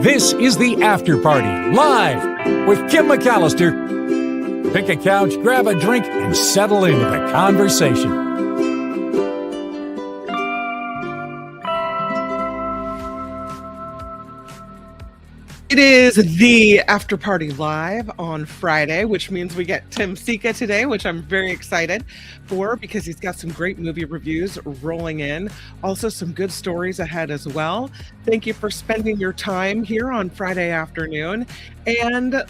This is The After Party, live with Kim McAllister. Pick a couch, grab a drink, and settle into the conversation. It is the After Party Live on Friday, which means we get Tim Sika today, which I'm very excited for because he's got some great movie reviews rolling in. Also, some good stories ahead as well. Thank you for spending your time here on Friday afternoon and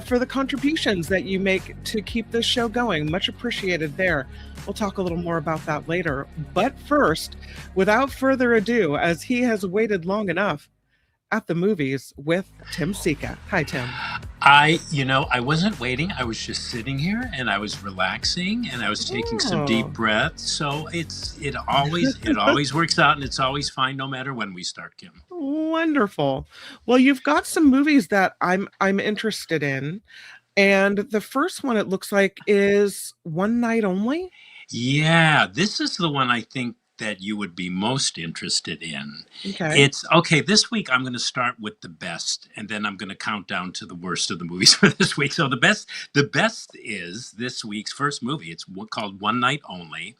for the contributions that you make to keep this show going. Much appreciated there. We'll talk a little more about that later. But first, without further ado, as he has waited long enough, at the movies with Tim Sika. Hi, Tim. I wasn't waiting. I was just sitting here and I was relaxing and I was taking some deep breaths. So it always works out and it's always fine no matter when we start, Kim. Wonderful. Well, you've got some movies that I'm interested in. And the first one, it looks like, is One Night Only. Yeah, this is the one I think that you would be most interested in. Okay. This week I'm going to start with the best, and then I'm going to count down to the worst of the movies for this week. So the best is this week's first movie. It's called One Night Only,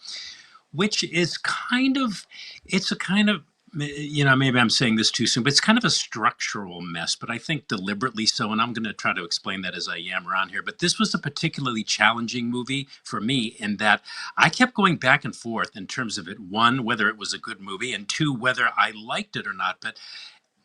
which is maybe I'm saying this too soon, but it's kind of a structural mess, but I think deliberately so. And I'm going to try to explain that as I yammer on here. But this was a particularly challenging movie for me in that I kept going back and forth in terms of it. One, whether it was a good movie, and two, whether I liked it or not. But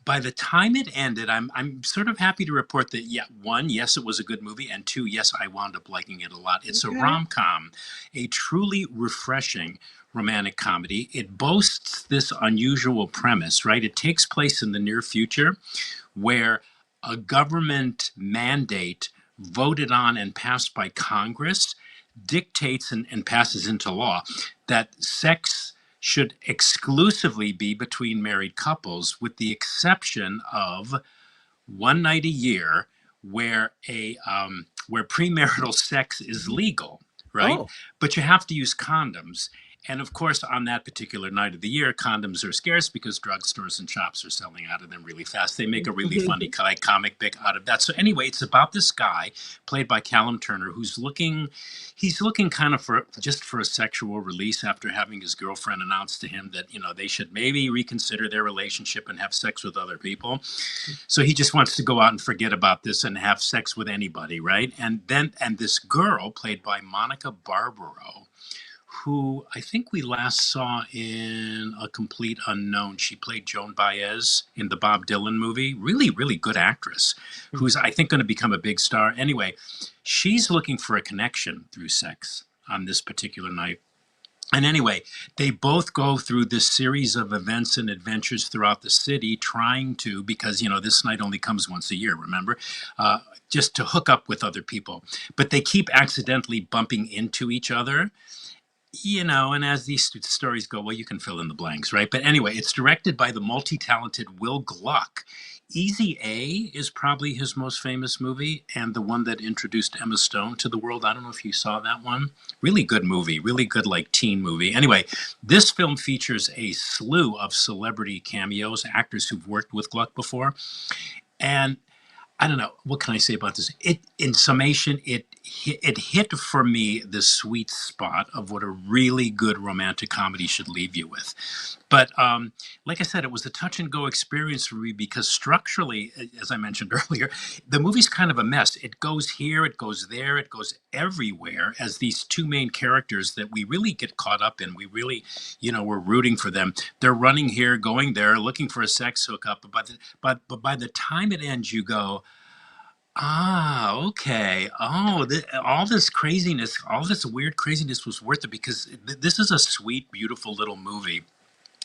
by the time it ended, I'm sort of happy to report that, one, yes, it was a good movie, and two, yes, I wound up liking it a lot. It's a rom-com, a truly refreshing romantic comedy. It boasts this unusual premise, right? It takes place in the near future where a government mandate voted on and passed by Congress dictates and passes into law that sex should exclusively be between married couples, with the exception of one night a year where where premarital sex is legal, right? Oh. But you have to use condoms. And of course, on that particular night of the year, condoms are scarce because drugstores and shops are selling out of them really fast. They make a really funny comic book out of that. So anyway, it's about this guy played by Callum Turner who's looking kind of for a sexual release after having his girlfriend announce to him that, they should maybe reconsider their relationship and have sex with other people. So he just wants to go out and forget about this and have sex with anybody, right? And this girl played by Monica Barbaro, who I think we last saw in A Complete Unknown. She played Joan Baez in the Bob Dylan movie. Really, really good actress who's, I think, going to become a big star. Anyway, she's looking for a connection through sex on this particular night. And anyway, they both go through this series of events and adventures throughout the city trying to, because, this night only comes once a year, remember, just to hook up with other people. But they keep accidentally bumping into each other. And as these stories go, well, you can fill in the blanks, right? But anyway, it's directed by the multi-talented Will Gluck. Easy A is probably his most famous movie and the one that introduced Emma Stone to the world. I don't know if you saw that one. Really good movie, really good teen movie. Anyway, this film features a slew of celebrity cameos, actors who've worked with Gluck before. And I don't know, what can I say about this? In summation, it hit for me the sweet spot of what a really good romantic comedy should leave you with. But like I said, it was a touch and go experience for me because structurally, as I mentioned earlier, the movie's kind of a mess. It goes here, it goes there, it goes everywhere as these two main characters that we really get caught up in. We really, we're rooting for them. They're running here, going there, looking for a sex hookup. But by the time it ends, you go, okay. Oh, all this craziness, all this weird craziness was worth it because this is a sweet, beautiful little movie.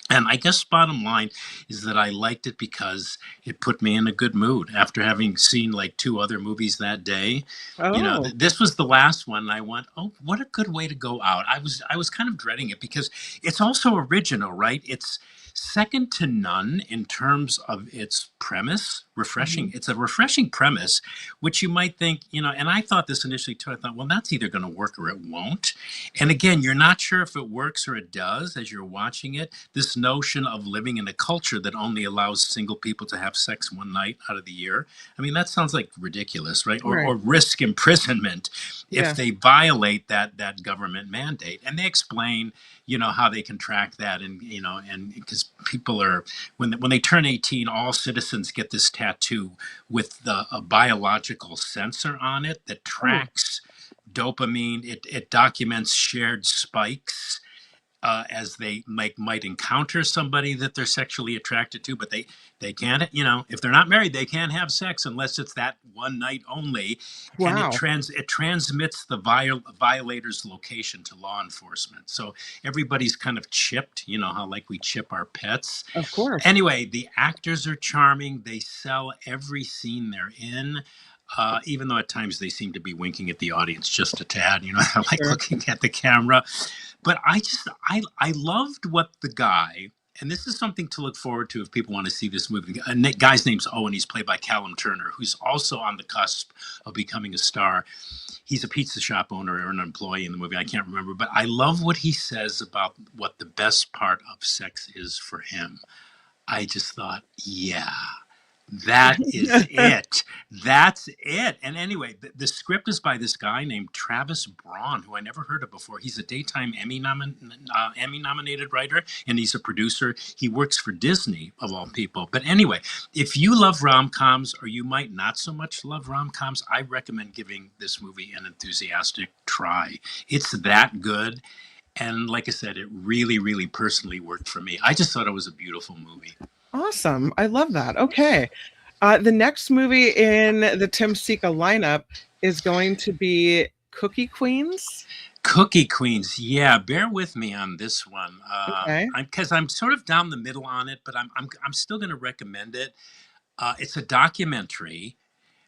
And I guess bottom line is that I liked it because it put me in a good mood after having seen like two other movies that day. Oh. This was the last one. And I went, oh, what a good way to go out. I was kind of dreading it because it's also original, right? It's second to none in terms of its premise. Refreshing. Mhm. It's a refreshing premise, which you might think, and I thought this initially too. I thought, well, that's either going to work or it won't. And again, you're not sure if it works or it does as you're watching it. This notion of living in a culture that only allows single people to have sex one night out of the year. I mean, that sounds like ridiculous, right? Or, Right. or risk imprisonment if Yeah. they violate that government mandate. And they explain, how they can track that, and because people are when they turn 18, all citizens get this tattoo with a biological sensor on it that Oh, tracks dopamine. It documents shared spikes as they might encounter somebody that they're sexually attracted to, but they can't, if they're not married, they can't have sex unless it's that one night only, and wow. it transmits the violator's location to law enforcement. So everybody's kind of chipped, how like we chip our pets. Of course. Anyway, the actors are charming. They sell every scene they're in. Even though at times they seem to be winking at the audience just a tad, like Sure. looking at the camera. But I loved what the guy, and this is something to look forward to if people want to see this movie. The guy's name's Owen. He's played by Callum Turner, who's also on the cusp of becoming a star. He's a pizza shop owner or an employee in the movie. I can't remember, but I love what he says about what the best part of sex is for him. I just thought, yeah, that is it. That's it. And anyway, the script is by this guy named Travis Braun, who I never heard of before. He's a daytime Emmy nominated writer, and he's a producer. He works for Disney, of all people. But anyway, if you love rom coms, or you might not so much love rom coms, I recommend giving this movie an enthusiastic try. It's that good. And like I said, it really, really personally worked for me. I just thought it was a beautiful movie. Awesome. I love that. Okay. The next movie in the Tim Sika lineup is going to be Cookie Queens. Cookie Queens, yeah. Bear with me on this one, Okay. because I'm sort of down the middle on it, but I'm still going to recommend it. It's a documentary,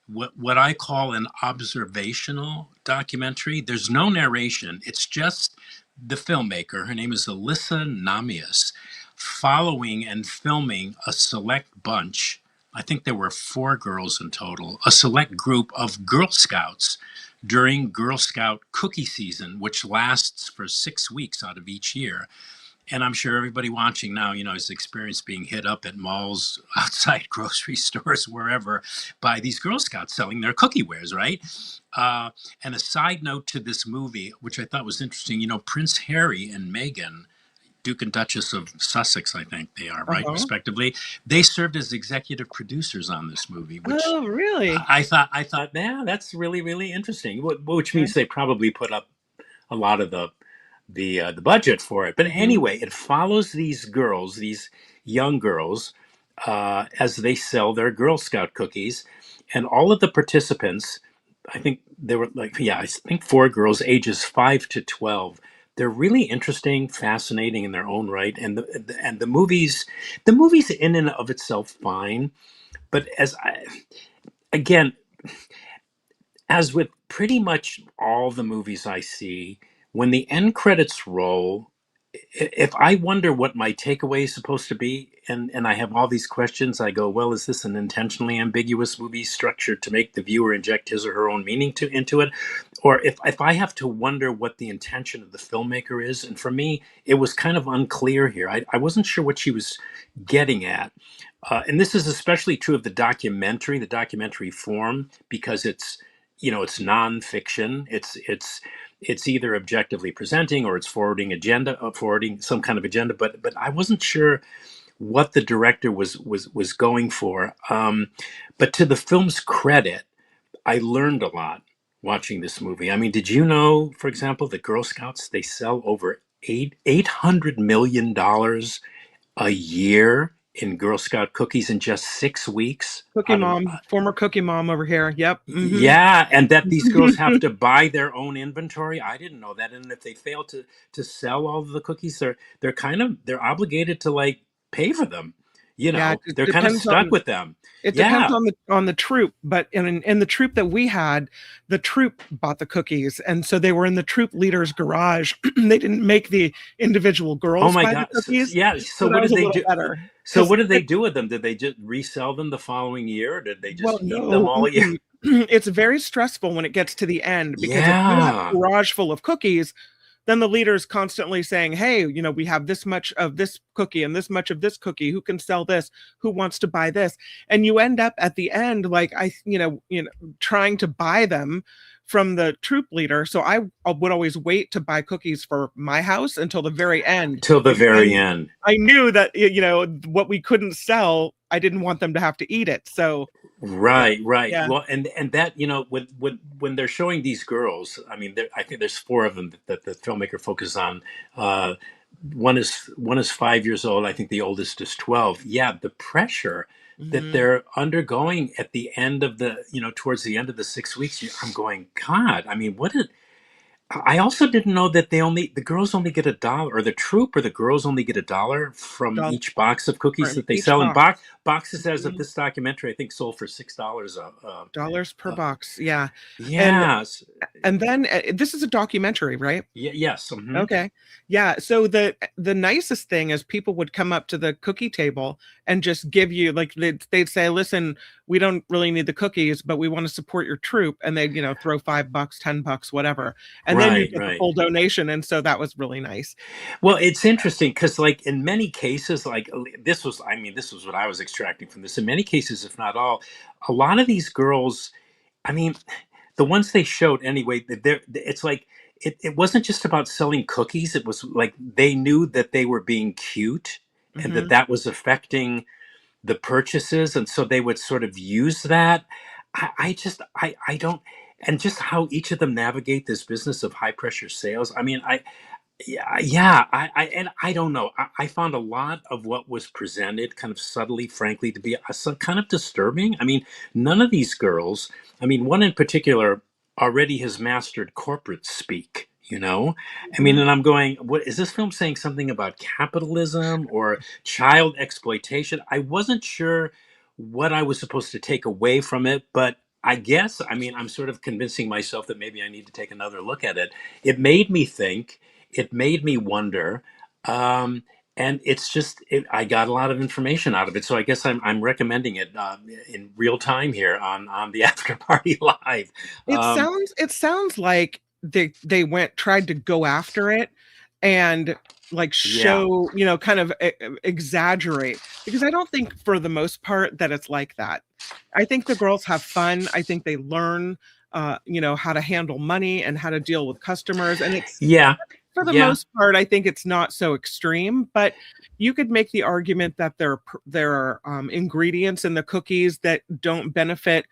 what I call an observational documentary. There's no narration. It's just the filmmaker. Her name is Alyssa Namias, following and filming a select bunch. I think there were 4 girls in total, a select group of Girl Scouts during Girl Scout cookie season, which lasts for 6 weeks out of each year. And I'm sure everybody watching now, has experienced being hit up at malls, outside grocery stores, wherever, by these Girl Scouts selling their cookie wares, right? And a side note to this movie, which I thought was interesting, Prince Harry and Meghan, Duke and Duchess of Sussex, I think they are, right, Uh-huh. respectively. They served as executive producers on this movie, which Oh, really? I thought, yeah, that's really, really interesting. Which Okay. means they probably put up a lot of the budget for it. But Mhm. anyway, it follows these girls, these young girls, as they sell their Girl Scout cookies, and all of the participants. I think there were I think 4 girls, ages 5 to 12. They're really interesting, fascinating in their own right, and the movies in and of itself fine. But again, as with pretty much all the movies I see, when the end credits roll, if I wonder what my takeaway is supposed to be, and I have all these questions, I go, well, is this an intentionally ambiguous movie structured to make the viewer inject his or her own meaning into it? Or if I have to wonder what the intention of the filmmaker is, and for me, it was kind of unclear here. I wasn't sure what she was getting at. And this is especially true of the documentary form, because it's nonfiction. It's either objectively presenting, or it's forwarding some kind of agenda. But I wasn't sure what the director was going for. But to the film's credit, I learned a lot watching this movie. I mean, did you know, for example, that Girl Scouts, they sell over $800 million a year in Girl Scout cookies in just 6 weeks Cookie out of Mom, former Cookie Mom over here. Yep. Hmm. yeah, and that these girls have to buy their own inventory. I didn't know that. And if they fail to sell all of the cookies, they're obligated to like pay for them. Yeah, it they're kind of depends stuck on with them. it depends Yeah. on the troop, but in the troop that we had, the troop bought the cookies, and so they were in the troop leader's garage. They didn't make the individual Oh girls my buy the God. cookies, Yeah. So so that what was did a they little do? better So because what did they do with them? Did they just resell them the following year, or did they well, just eat them no, all year? it's very stressful when it gets to the end because if you have a Yeah. garage full of cookies, then the leader is constantly saying, "Hey, we have this much of this cookie and this much of this cookie. Who can sell this? Who wants to buy this?" And you end up at the end, like trying to buy them from the troop leader. So I would always wait to buy cookies for my house until the very end Till the because very then end. I knew that what we couldn't sell, I didn't want them to have to eat it. So Right, right. yeah. Well, and that when they're showing these girls, I mean, I think there's four of them that the filmmaker focuses on. Uh, one is 5 years old. I think the oldest is 12. Yeah, the pressure that Mhm. they're undergoing at the end of towards the end of the 6 weeks. I'm going, God. I mean, what did I also didn't know that the girls only get $1, or the troop or the girls only get $1 from Doll- each box of cookies from that they each sell. And box. boxes, as of Mhm. this documentary, I think sold for $6. Dollars per Uh, box. Yeah. And yes, and then this is a documentary, right? yes. Okay. Yeah, so the nicest thing is people would come up to the cookie table and just give you like they'd say, "Listen, we don't really need the cookies, but we want to support your troop." And they'd, throw $5, $10, whatever. And then you Right, get the right. full donation, and so that was really nice. Well, it's interesting because, like, in many cases, like I mean, this was what I was extracting from this. In many cases, if not all, a lot of these girls, I mean, the ones they showed anyway, it's like it wasn't just about selling cookies. It was like they knew that they were being cute and that Mhm. that was affecting the purchases, and so they would sort of use that. I don't, and just how each of them navigate this business of high pressure sales. I mean, yeah, and I don't know. I found a lot of what was presented kind of subtly, frankly, to be kind of disturbing. I mean, none of these girls, I mean, one in particular already has mastered corporate speak, you know? I mean, Mhm. and I'm going, what is this film saying something about capitalism or child exploitation? I wasn't sure what I was supposed to take away from it, but I guess, I mean, I'm sort of convincing myself that maybe I need to take another look at it. It made me think, it made me wonder, um, and I got a lot of information out of it. So I guess I'm recommending it in real time here on the After Party Live. Um, It sounds like they tried to go after it and like yeah, show, kind of exaggerate because I don't think for the most part that it's like that. I think the girls have fun. I think they learn how to handle money and how to deal with customers and it's yeah, for the yeah. most part, I think it's not so extreme, but you could make the argument that there are ingredients in the cookies that don't benefit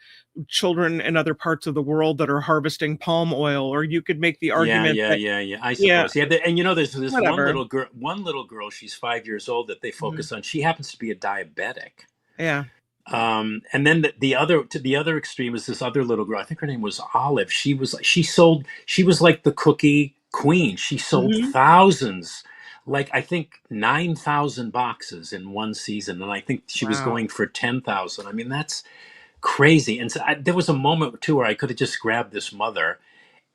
children in other parts of the world that are harvesting palm oil, or you could make the Yeah, argument yeah, that yeah, yeah. I yeah, suppose. Yeah, and there's this one whatever. little girl. One little girl. She's 5 years old that they Mhm. focus on. She happens to be a diabetic. Yeah. And then the other extreme is this other little girl. I think her name was Olive. She was like the cookie queen. She sold Mhm. thousands, like I think 9,000 boxes in one season, and I think she was Wow. going for 10,000. I mean, that's crazy. And so there was a moment too where I could have just grabbed this mother,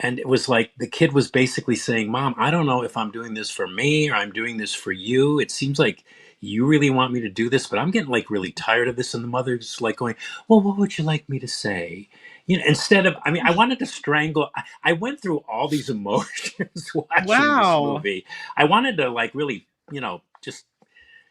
and it was like the kid was basically saying, "Mom, I don't know if I'm doing this for me or I'm doing this for you. It seems like you really want me to do this, but I'm getting like really tired of this." And the mother's like going, "Well, what would you like me to say?" Instead of, I mean, I wanted to strangle. I went through all these emotions watching this Wow. movie. I wanted to like really, just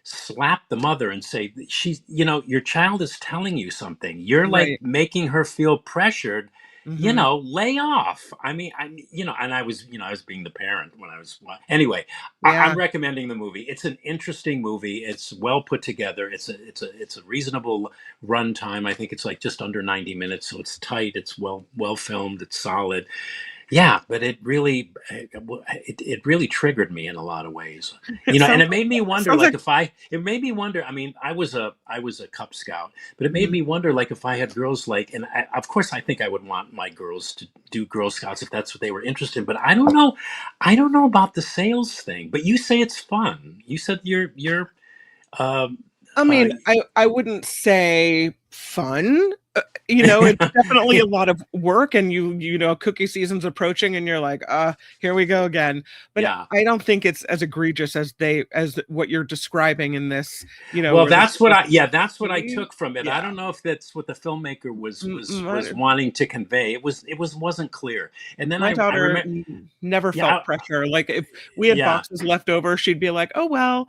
slap the mother and say, your child is telling you something. You're like Right. making her feel pressured. Mhm. Lay off. I mean, and I was being the parent when I was anyway. I'm Yeah. recommending the movie. It's an interesting movie. It's well put together. It's a reasonable runtime. I think it's like just under 90 minutes, so it's tight. It's well filmed. It's solid. Yeah, but it really triggered me in a lot of ways. It And sounds it made me it wonder, sounds like, like if I it made me wonder. I mean, I was a Cub Scout, but it made mhm. me wonder, like, if I had girls, like, and of course I think I would want my girls to do Girl Scouts if that's what they were interested in, but I don't know about the sales thing. But you say it's fun. You said you're I Uh, mean, I wouldn't say fun. It's definitely a lot of work, and cookie season's approaching, and you're like, here we go again. But yeah. I don't think it's as egregious as what you're describing in this, Well, where that's what this I yeah, that's what I cookie. took from it. I Yeah. don't know if that's what the filmmaker was was was My, wanting to convey. It wasn't clear. And then my I daughter remember never yeah, felt pressure. Like if we had yeah. boxes left over, she'd be like, "Oh well,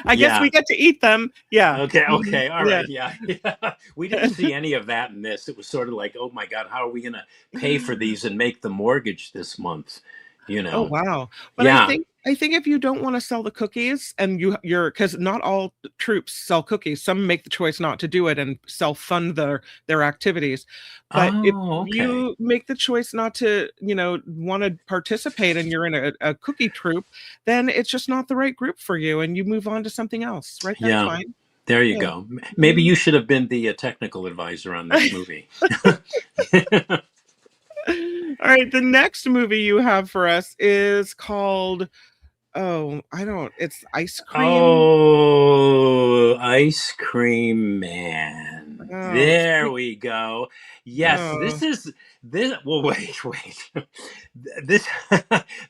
I guess we Yeah. get to eat them." Yeah. Okay, Mhm. okay. All Yeah. right. Yeah. Yeah. We didn't see any of that in this. It was sort of like, "Oh my God, how are we going to pay for these and make the mortgage this month?" You Oh know. wow. But I Yeah. think I think if you don't want to sell the cookies and you're because not all troops sell cookies. Some make the choice not to do it and self-fund their activities. But if Oh, okay. you make the choice not to, want to participate and you're in a cookie troop, then it's just not the right group for you and you move on to something else, right? That's Yeah. fine. There you Yeah. go. Maybe you should have been the technical advisor on this movie. All right, the next movie you have for us is called it's ice cream. Oh, Ice Cream Man. Oh, There we go. Yes, oh, this. Well, wait. This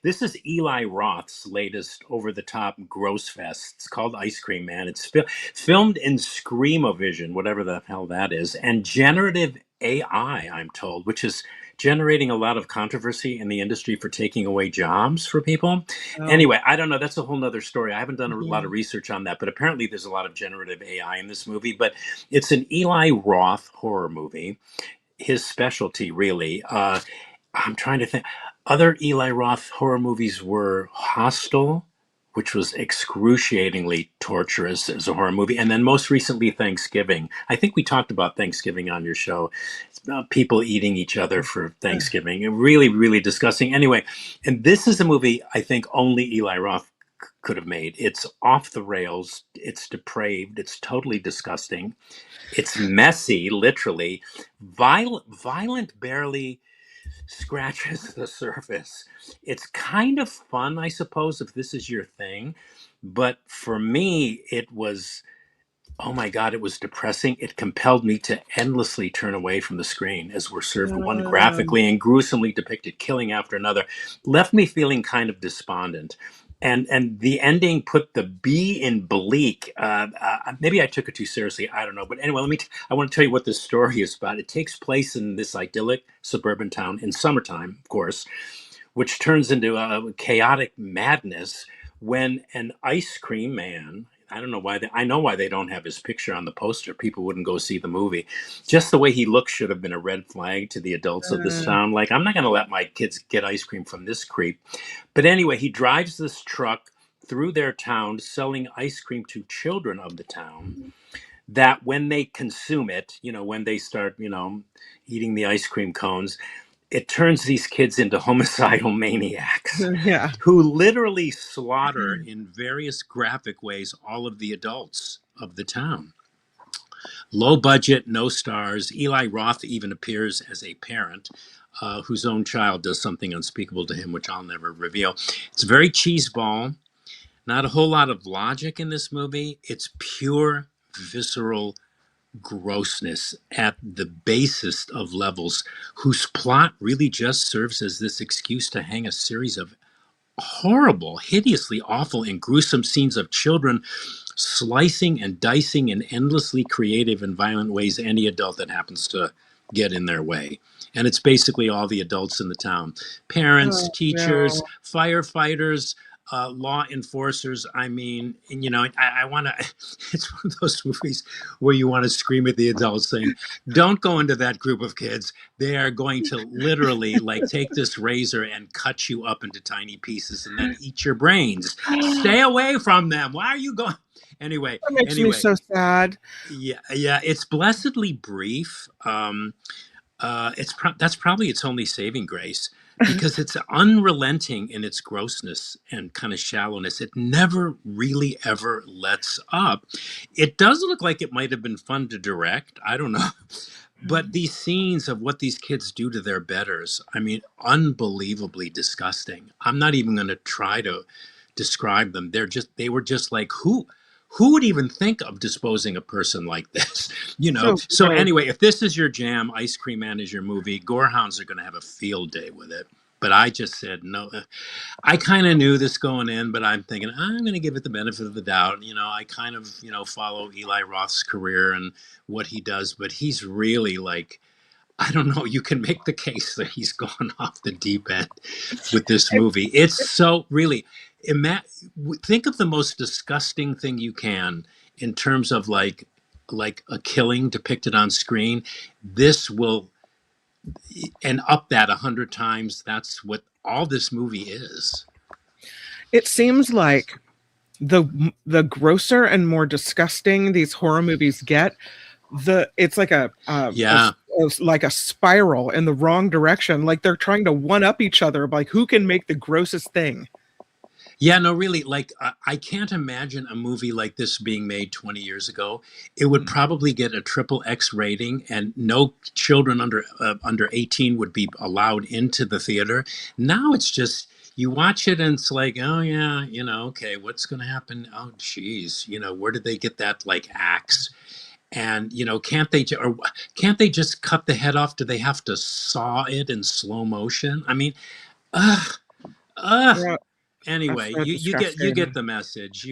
this is Eli Roth's latest over-the-top gross fest. It's called Ice Cream Man. It's filmed in Scream-O-Vision, whatever the hell that is, and generative AI, I'm told, which is generating a lot of controversy in the industry for taking away jobs for people. oh. Anyway, I don't know. That's a whole nother story. I haven't done a lot of Mhm. research on that, but apparently there's a lot of generative AI in this movie. But it's an Eli Roth horror movie. His specialty, really. I'm trying to think. Other Eli Roth horror movies were Hostel, which was excruciatingly torturous as a horror movie, and then most recently Thanksgiving. I think we talked about Thanksgiving on your show. It's about people eating each other for Thanksgiving. Really, really disgusting. Anyway, and this is a movie I think only Eli Roth could have made. It's off the rails. It's depraved. It's totally disgusting. It's messy, literally. Violent, barely scratches the surface. It's kind of fun, I suppose, if this is your thing. But for me, it was, oh my God, it was depressing. It compelled me to endlessly turn away from the screen as we're served one Um, graphically and gruesomely depicted killing after another. Left me feeling kind of despondent. And the ending put the B in bleak. Maybe I took it too seriously. I don't know. But anyway, I want to tell you what this story is about. It takes place in this idyllic suburban town in summertime, of course, which turns into a chaotic madness when an ice cream man. I don't know why I know why they don't have his picture on the poster. People wouldn't go see the movie. Just the way he looks should have been a red flag to the adults of this uh, town. Like, I'm not going to let my kids get ice cream from this creep. But anyway, he drives this truck through their town selling ice cream to children of the town that when they consume it, when they start, eating the ice cream cones, it turns these kids into homicidal maniacs yeah. who literally slaughter in various graphic ways all of the adults of the town. Low budget, no stars. Eli Roth even appears as a parent whose own child does something unspeakable to him, which I'll never reveal. It's very cheeseball. Not a whole lot of logic in this movie. It's pure visceral grossness at the basest of levels, whose plot really just serves as this excuse to hang a series of horrible, hideously awful, and gruesome scenes of children slicing and dicing in endlessly creative and violent ways any adult that happens to get in their way. And it's basically all the adults in the town: parents, Oh teachers, no. firefighters, law enforcers. I mean, and, I want to, it's one of those movies where you want to scream at the adults saying, don't go into that group of kids. They are going to literally like take this razor and cut you up into tiny pieces and then eat your brains. Stay away from them. Why are you going? Anyway, That makes me anyway, so sad. yeah, it's blessedly brief. That's probably its only saving grace because it's unrelenting in its grossness and kind of shallowness. It never really ever lets up. It does look like it might have been fun to direct. I don't know. But these scenes of what these kids do to their betters, I mean, unbelievably disgusting. I'm not even going to try to describe them. They were just like, who would even think of disposing a person like this? So Right. anyway, if this is your jam, Ice Cream Man is your movie, gorehounds are going to have a field day with it. But I just said no. I kind of knew this going in, but I'm thinking I'm going to give it the benefit of the doubt. I kind of follow Eli Roth's career and what he does, but he's really like, I don't know. You can make the case that he's gone off the deep end with this movie. It's so really, think of the most disgusting thing you can in terms of like a killing depicted on screen. This will, and up that 100 times. That's what all this movie is. It seems like the grosser and more disgusting these horror movies get, it's like like a spiral in the wrong direction. Like they're trying to one up each other, like who can make the grossest thing. Yeah, no, really. Like, I can't imagine a movie like this being made 20 years ago. It would probably get a triple X rating, and no children under 18 would be allowed into the theater. Now it's just you watch it and it's like, oh yeah, okay, what's going to happen? Oh, geez, where did they get that like axe? And can't they just cut the head off? Do they have to saw it in slow motion? I mean, ugh. Yeah, Anyway, so you get the message.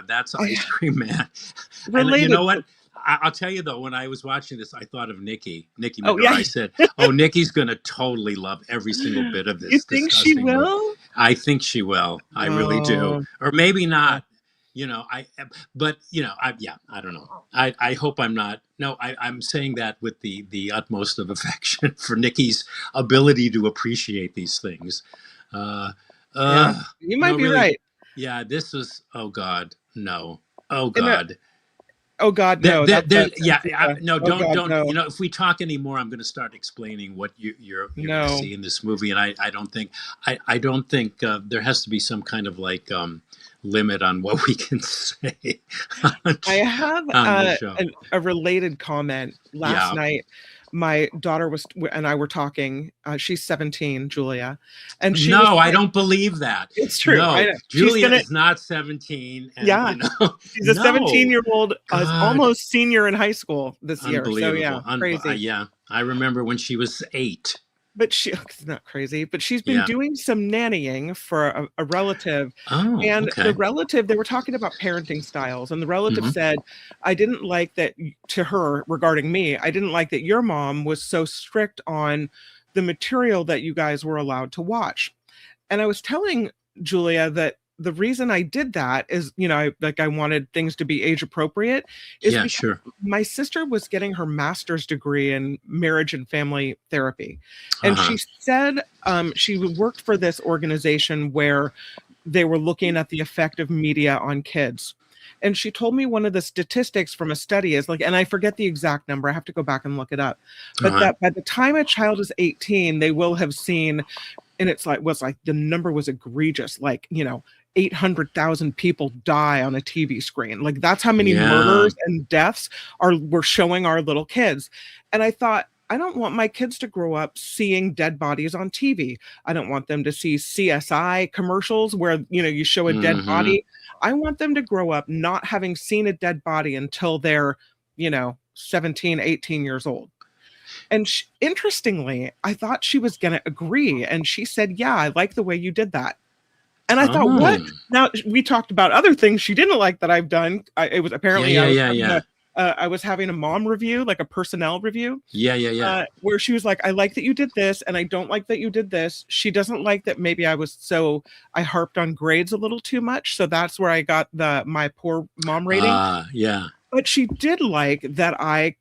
That's Ice I Cream Man. And you related know to, what? I'll tell you though, when I was watching this, I thought of Nikki oh Medora. yeah. I said, "Oh, Nikki's going to totally love every single bit of You this think she disgusting movie." will? I think she will. I really do, Oh, or maybe yeah. not. But I don't know. I hope I'm not. No, I'm saying that with the utmost of affection for Nikki's ability to appreciate these things. Uh, Yeah, uh, you no, might be really. right. Yeah, this was. Oh God, no. Oh And God. oh God, no, that's Sika. No, Oh don't, God, don't. no, If we talk anymore, I'm going to start explaining what you're going to no. see in this movie, and I don't think there has to be some kind of like limit on what we can say on, I have on the show. a related comment. Last Yeah. night, my daughter and I were talking. She's 17, Julia, and she was No, I like, don't believe that. "It's true. I No, know. She's Julia gonna, is not 17, and yeah, she's a no. 17-year-old, God. almost senior in high school this year. So yeah, Unbelievable. crazy." Yeah. I remember when she was 8. But it's not crazy, but she's been Yeah. doing some nannying for a relative. Oh, And the okay. relative, they were talking about parenting styles. And the relative Hmm. said, I didn't like that to her regarding me. I didn't like that your mom was so strict on the material that you guys were allowed to watch. And I was telling Julia that the reason I did that is, I wanted things to be age appropriate, is Yeah, because sure. my sister was getting her master's degree in marriage and family therapy. And Uh-huh. she said she worked for this organization where they were looking at the effect of media on kids. And she told me one of the statistics from a study is like, and I forget the exact number, I have to go back and look it up, but Uh-huh. that by the time a child is 18, they will have seen, and was like the number was egregious, like 800,000 people die on a TV screen. Like that's how many Yeah. murders and deaths we're showing our little kids. And I thought, I don't want my kids to grow up seeing dead bodies on TV. I don't want them to see CSI commercials where you show a dead Hmm. body. I want them to grow up not having seen a dead body until they're 17, 18 years old. And interestingly, I thought she was going to agree. And she said, yeah, I like the way you did that. And I thought, what? Oh. Now we talked about other things she didn't like that I've done. It was apparently Yeah. I was having a mom review, like a personnel review, Yeah. where she was like, I like that you did this, and I don't like that you did this. She doesn't like that maybe I harped on grades a little too much. So that's where I got my poor mom rating. Yeah. But she did like that I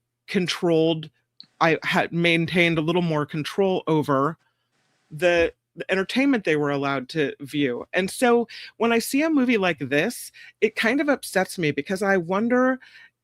had maintained a little more control over the entertainment they were allowed to view. And so when I see a movie like this, it kind of upsets me because I wonder,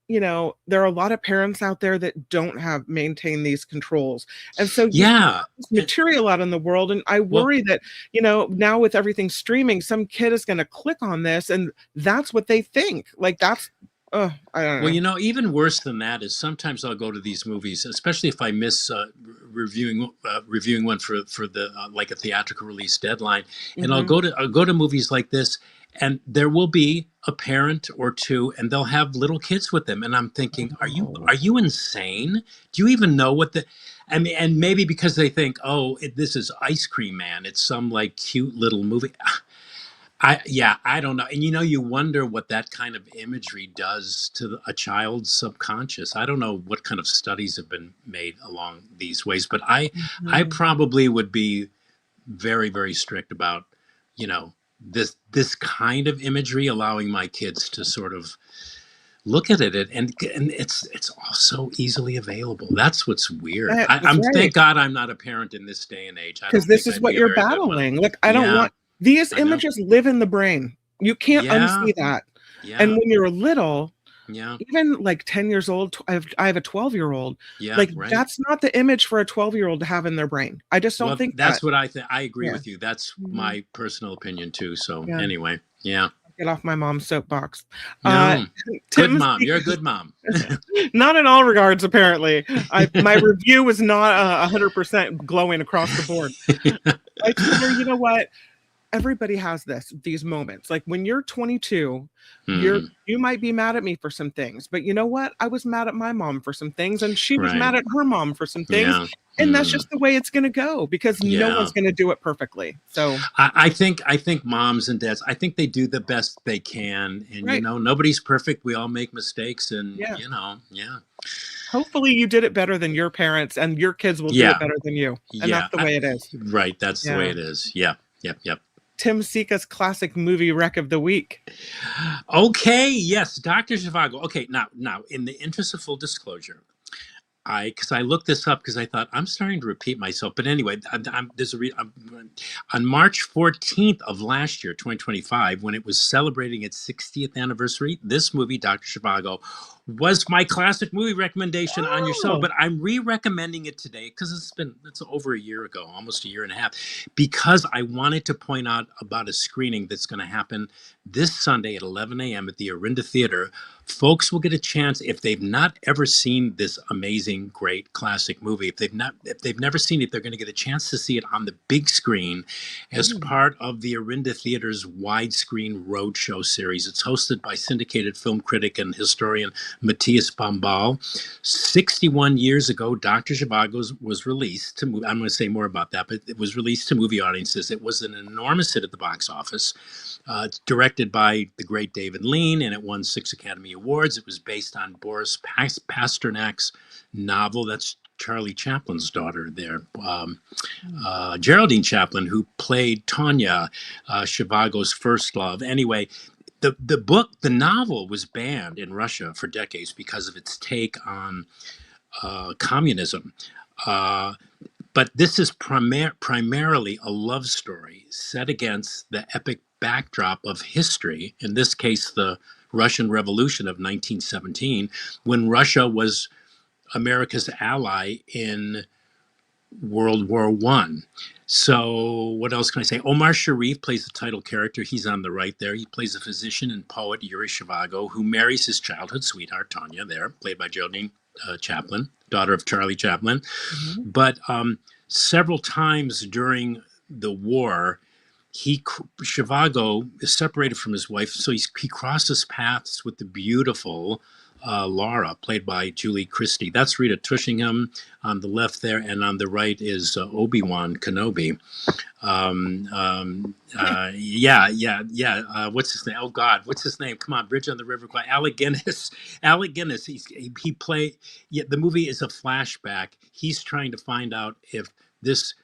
there are a lot of parents out there that don't have maintained these controls. And so you Yeah. put this material out in the world, and I Well, worry that, now with everything streaming, some kid is going to click on this and that's what they think. Like that's, I don't Well, know. even worse than that is sometimes I'll go to these movies, especially if I miss reviewing one for the like a theatrical release deadline, and Hmm. I'll go to movies like this, and there will be a parent or two, and they'll have little kids with them, and I'm thinking, Oh. are you insane? Do you even know what the I mean? And maybe because they think, oh, this is Ice Cream Man, it's some like cute little movie. I don't know. And you wonder what that kind of imagery does to a child's subconscious. I don't know what kind of studies have been made along these ways, but I Mhm. probably would be very, very strict about, you know, this kind of imagery, allowing my kids to sort of look at it, and it's all so easily available. That's what's weird. That's I'm right. thank God I'm not a parent in this day and age. I Because don't this think is I'd what be a you're very good one. battling. Like, I don't Yeah, want these I know. images live in the brain. You can't Yeah, unsee that. And yeah, when you're little, yeah, even like 10 years old, I have a 12-year-old. yeah, Like, right. that's not the image for a 12-year-old to have in their brain. I just don't Well, think that. that's what I think. I agree Yeah. with you. That's Mhm. my personal opinion too. So Yeah. anyway, yeah. Get off my mom's soapbox. Uh, No, good Tim mom. You're a Sika, good mom. not in all regards, apparently. My review was not 100% glowing across the board. I told her, you know what? Everybody has these moments. Like when you're 22, Mhm. you might be mad at me for some things, but you know what? I was mad at my mom for some things, and she was Right. mad at her mom for some things, Yeah. and that's Mm. just the way it's going to go because no Yeah. one's going to do it perfectly. So, I think moms and dads, I think they do the best they can, and right, nobody's perfect. We all make mistakes, and yeah. yeah, Hopefully, you did it better than your parents, and your kids will do it yeah, better than you, and yeah. that's the way it is. Right. That's the way Yeah. it is. Yeah. Yep. Yep. Tim Sika's classic movie rec of the week. Okay. Yes, Doctor Zhivago. Okay. Now, in the interest of full disclosure, because I looked this up because I thought I'm starting to repeat myself. But anyway, there's on March 14th of last year, 2025, when it was celebrating its 60th anniversary. This movie, Doctor Zhivago, was my classic movie recommendation on your show. Oh, But I'm re-recommending it today because it's over a year ago, almost a year and a half, because I wanted to point out about a screening that's going to happen this Sunday at 11 a.m. at the Orinda Theater. Folks will get a chance, if they've not ever seen this amazing, great classic movie. If they've never seen it, they're going to get a chance to see it on the big screen as mm, part of the Orinda Theater's widescreen roadshow series. It's hosted by syndicated film critic and historian Matthias Bombal. 61 years ago, Dr. Zhivago was released to I'm going to say more about that, but it was released to movie audiences. It was an enormous hit at the box office. It's directed by the great David Lean, and it won 6 Academy Awards. It was based on Boris Pasternak's novel. That's Charlie Chaplin's daughter there, mm. Geraldine Chaplin, who played Tanya, Zhivago's first love. Anyway, the novel was banned in Russia for decades because of its take on communism. Uh, but this is primarily a love story set against the epic backdrop of history, in this case, the Russian Revolution of 1917, when Russia was America's ally in World War One. So, what else can I say? Omar Sharif plays the title character. He's on the right there. He plays a physician and poet, Yuri Zhivago, who marries his childhood sweetheart, Tanya, there, played by Geraldine Chaplin, daughter of Charlie Chaplin. Mhm. But several times during the war, Zhivago is separated from his wife, so he crosses paths with the beautiful Laura, played by Julie Christie. That's Rita Tushingham on the left there, and on the right is Obi-Wan Kenobi. Yeah. What's his name? Oh God, what's his name? Come on, Bridge on the River Kwai. Alec Guinness. Alec Guinness. He played. Yeah, the movie is a flashback. He's trying to find out if this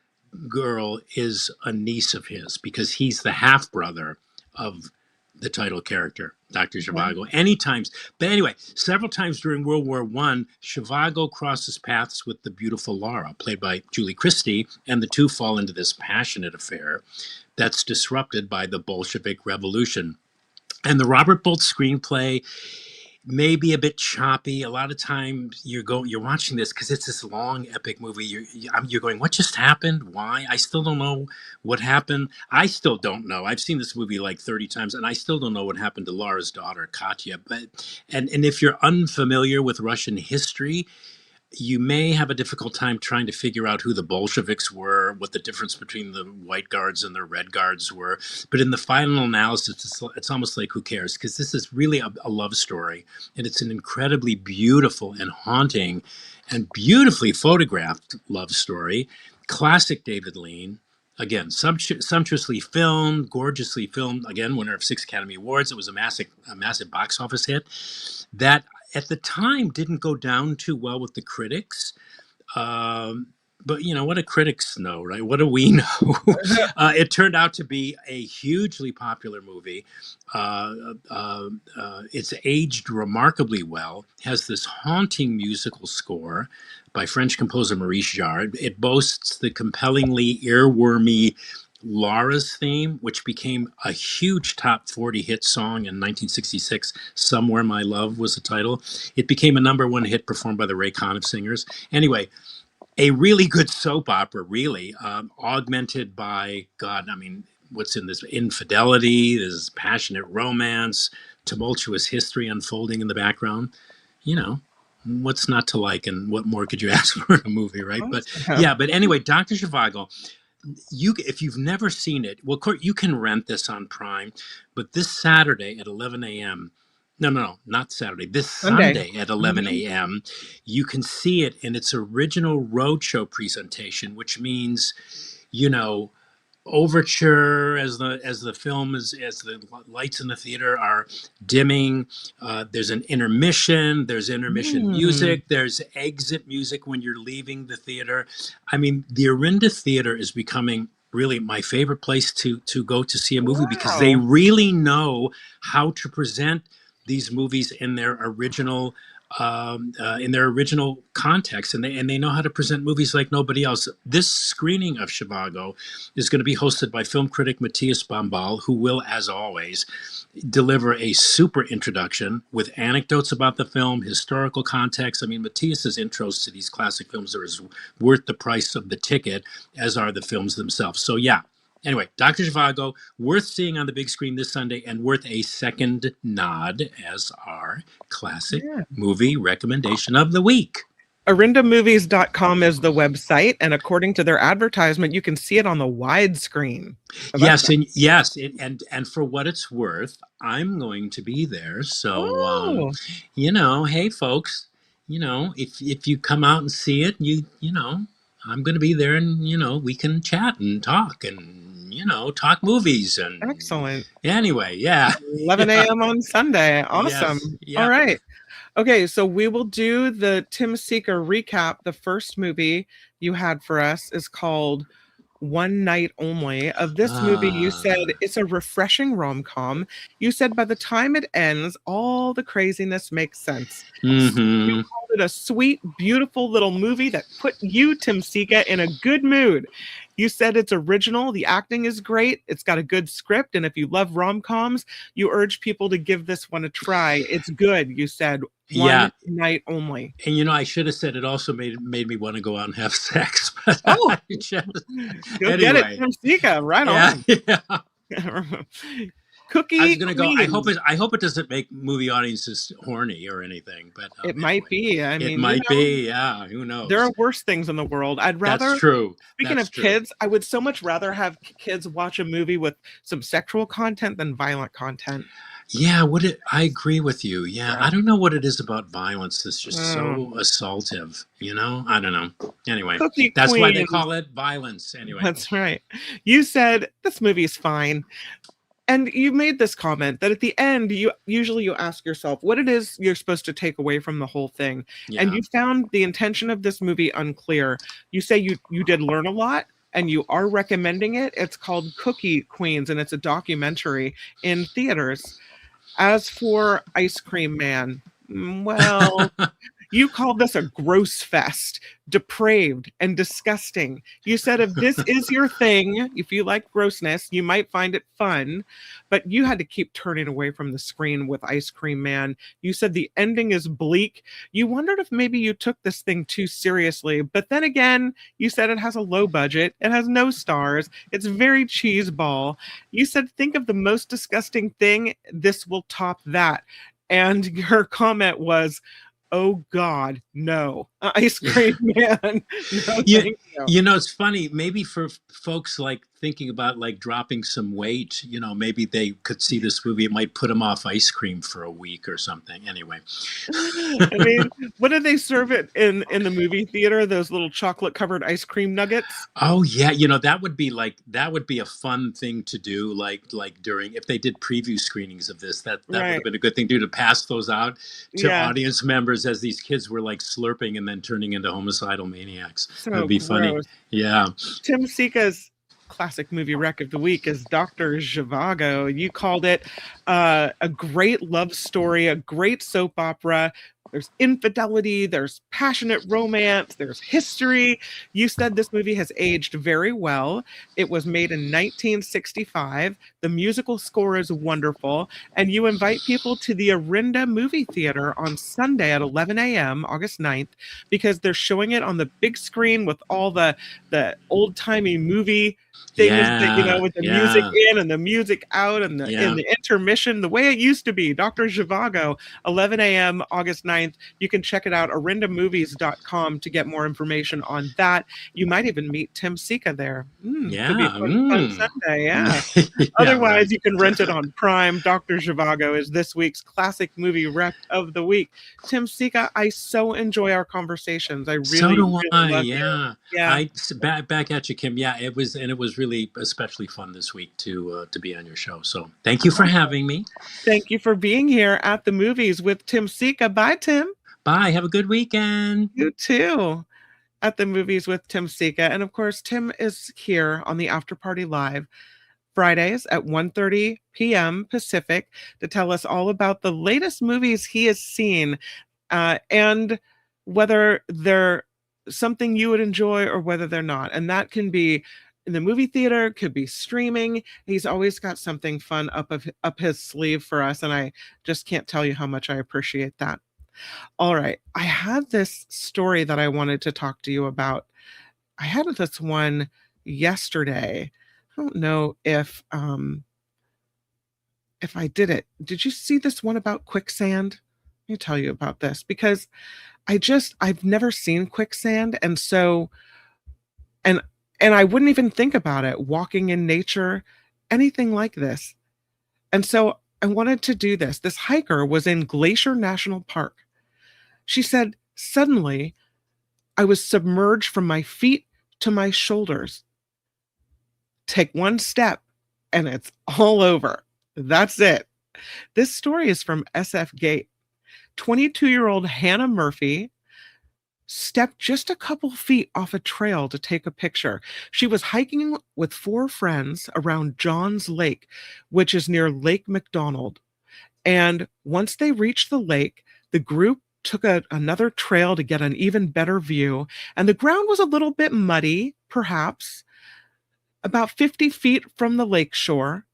girl is a niece of his because he's the half brother of the title character, Dr. Yeah. Zhivago. But anyway, several times during World War One, Zhivago crosses paths with the beautiful Laura, played by Julie Christie, and the two fall into this passionate affair that's disrupted by the Bolshevik Revolution. And the Robert Bolt screenplay may be a bit choppy. A lot of times you're watching this because it's this long epic movie. You're going, what just happened? Why? I still don't know what happened. I still don't know. I've seen this movie like 30 times, and I still don't know what happened to Laura's daughter, Katya. And if you're unfamiliar with Russian history, you may have a difficult time trying to figure out who the Bolsheviks were, what the difference between the white guards and the red guards were. But in the final analysis, it's almost like who cares? Because this is really a love story, and it's an incredibly beautiful and haunting and beautifully photographed love story. Classic David Lean. Again, sumptuously filmed, gorgeously filmed. Again, winner of 6 Academy Awards. It was a massive box office hit that at the time didn't go down too well with the critics. Um, but what do critics know, right? What do we know? It turned out to be a hugely popular movie. It's aged remarkably well. Has this haunting musical score by French composer Maurice Jarre. It boasts the compellingly earwormy Laura's theme, which became a huge top 40 hit song in 1966. Somewhere My Love was the title. It became a #1 hit performed by the Ray Conniff Singers. Anyway, a really good soap opera, really, augmented by, God, I mean, what's in this? Infidelity, there's passionate romance, tumultuous history unfolding in the background. What's not to like, and what more could you ask for in a movie, right? But yeah, but anyway, Dr. Zhivago, if you've never seen it, well, Court, you can rent this on Prime, but this Saturday at 11 a.m. No, not Saturday. This Sunday at 11 a.m. You can see it in its original roadshow presentation, which means, overture as the film as the lights in the theater are dimming. There's an intermission. There's intermission music. There's exit music when you're leaving the theater. I mean, the Orinda Theater is becoming really my favorite place to go to see a movie because they really know how to present these movies in their original context, and they know how to present movies like nobody else. This screening of Zhivago is going to be hosted by film critic Matthias Bombal, who will, as always, deliver a super introduction with anecdotes about the film, historical context. I mean, Matthias's intros to these classic films are as worth the price of the ticket as are the films themselves. So yeah. Anyway, Dr. Zhivago, worth seeing on the big screen this Sunday and worth a second nod as our classic movie recommendation of the week. Orindamovies.com is the website, and according to their advertisement, you can see it on the widescreen. And for what it's worth, I'm going to be there. So, hey, folks, if you come out and see it, I'm going to be there, and we can chat and talk and talk movies and excellent. Anyway, 11 a.m. on Sunday. Awesome. Yes. Yeah. All right. Okay, so we will do the Tim Sika recap. The first movie you had for us is called One Night Only. Of this movie, you said it's a refreshing rom-com. You said by the time it ends, all the craziness makes sense. Mm-hmm. You called it a sweet, beautiful little movie that put you, Tim Sika, in a good mood. You said it's original. The acting is great. It's got a good script. And if you love rom-coms, you urge people to give this one a try. It's good, you said. One night only. And I should have said it also made me want to go out and have sex. But you'll get it from Sika. Right on. Yeah. Cookie. I was gonna go. I hope it doesn't make movie audiences horny or anything, but it might be. I mean, it might be. Yeah, who knows? There are worse things in the world. I'd rather. That's true. Speaking of kids, I would so much rather have kids watch a movie with some sexual content than violent content. Yeah, I agree with you. Yeah, I don't know what it is about violence that's just so assaultive. I don't know. Anyway, that's why they call it violence. Anyway, that's right. You said this movie is fine. And you made this comment that at the end, you ask yourself what it is you're supposed to take away from the whole thing. Yeah. And you found the intention of this movie unclear. You say you did learn a lot and you are recommending it. It's called Cookie Queens, and it's a documentary in theaters. As for Ice Cream Man, well, you called this a gross fest, depraved and disgusting. You said if this is your thing, if you like grossness, you might find it fun, but you had to keep turning away from the screen with Ice Cream Man. You said the ending is bleak. You wondered if maybe you took this thing too seriously, but then again, you said it has a low budget, it has no stars, it's very cheeseball. You said think of the most disgusting thing, this will top that. And your comment was, oh God, no. Ice cream man. No, you, thank you. it's funny. Maybe for folks like thinking about like dropping some weight, maybe they could see this movie. It might put them off ice cream for a week or something. Anyway. I mean, what did they serve it in the movie theater? Those little chocolate covered ice cream nuggets? Oh yeah, that would be a fun thing to do, like during if they did preview screenings of this, that would have Right. been a good thing to do, to pass those out to Yeah. audience members as these kids were like slurping and then turning into homicidal maniacs. That'd So be funny. gross. Yeah. Tim Sika's classic movie rec of the week is Dr. Zhivago. You called it a great love story, a great soap opera. There's infidelity, there's passionate romance, there's history. You said this movie has aged very well. It was made in 1965. The musical score is wonderful. And you invite people to the Orinda Movie Theater on Sunday at 11 a.m., August 9th, because they're showing it on the big screen with all the old-timey movie things that, with the music in and the music out and in the intermission, the way it used to be. Dr. Zhivago, 11 a.m., August 9th. You can check it out, orindamovies.com, to get more information on that. You might even meet Tim Sika there. Could be a fun Sunday, yeah. Otherwise, you can rent it on Prime. Dr. Zhivago is this week's classic movie rec of the week. Tim Sika, I so enjoy our conversations. I really, so do really I. love Yeah. you. Yeah. Back at you, Kim. Yeah, it was really especially fun this week to be on your show. So thank you for having me. Thank you for being here at the movies with Tim Sika. Bye, Tim. Bye. Have a good weekend. You too. At the movies with Tim Sika. And of course, Tim is here on the After Party Live Fridays at 1:30 p.m. Pacific to tell us all about the latest movies he has seen, and whether they're something you would enjoy or whether they're not. And that can be in the movie theater, could be streaming. He's always got something fun up his sleeve for us, and I just can't tell you how much I appreciate that. All right, I had this story that I wanted to talk to you about. I had this one yesterday. I don't know if I did it. Did you see this one about quicksand? Let me tell you about this, because I've never seen quicksand, and so and I wouldn't even think about it walking in nature, anything like this. And so I wanted to do this. This hiker was in Glacier National Park. She said, "Suddenly, I was submerged from my feet to my shoulders. Take one step and it's all over. That's it." This story is from SF Gate. 22-year-old Hannah Murphy stepped just a couple feet off a trail to take a picture. She was hiking with 4 friends around Johns Lake, which is near Lake McDonald. And once they reached the lake, the group took another trail to get an even better view. And the ground was a little bit muddy, perhaps. About 50 feet from the lake shore,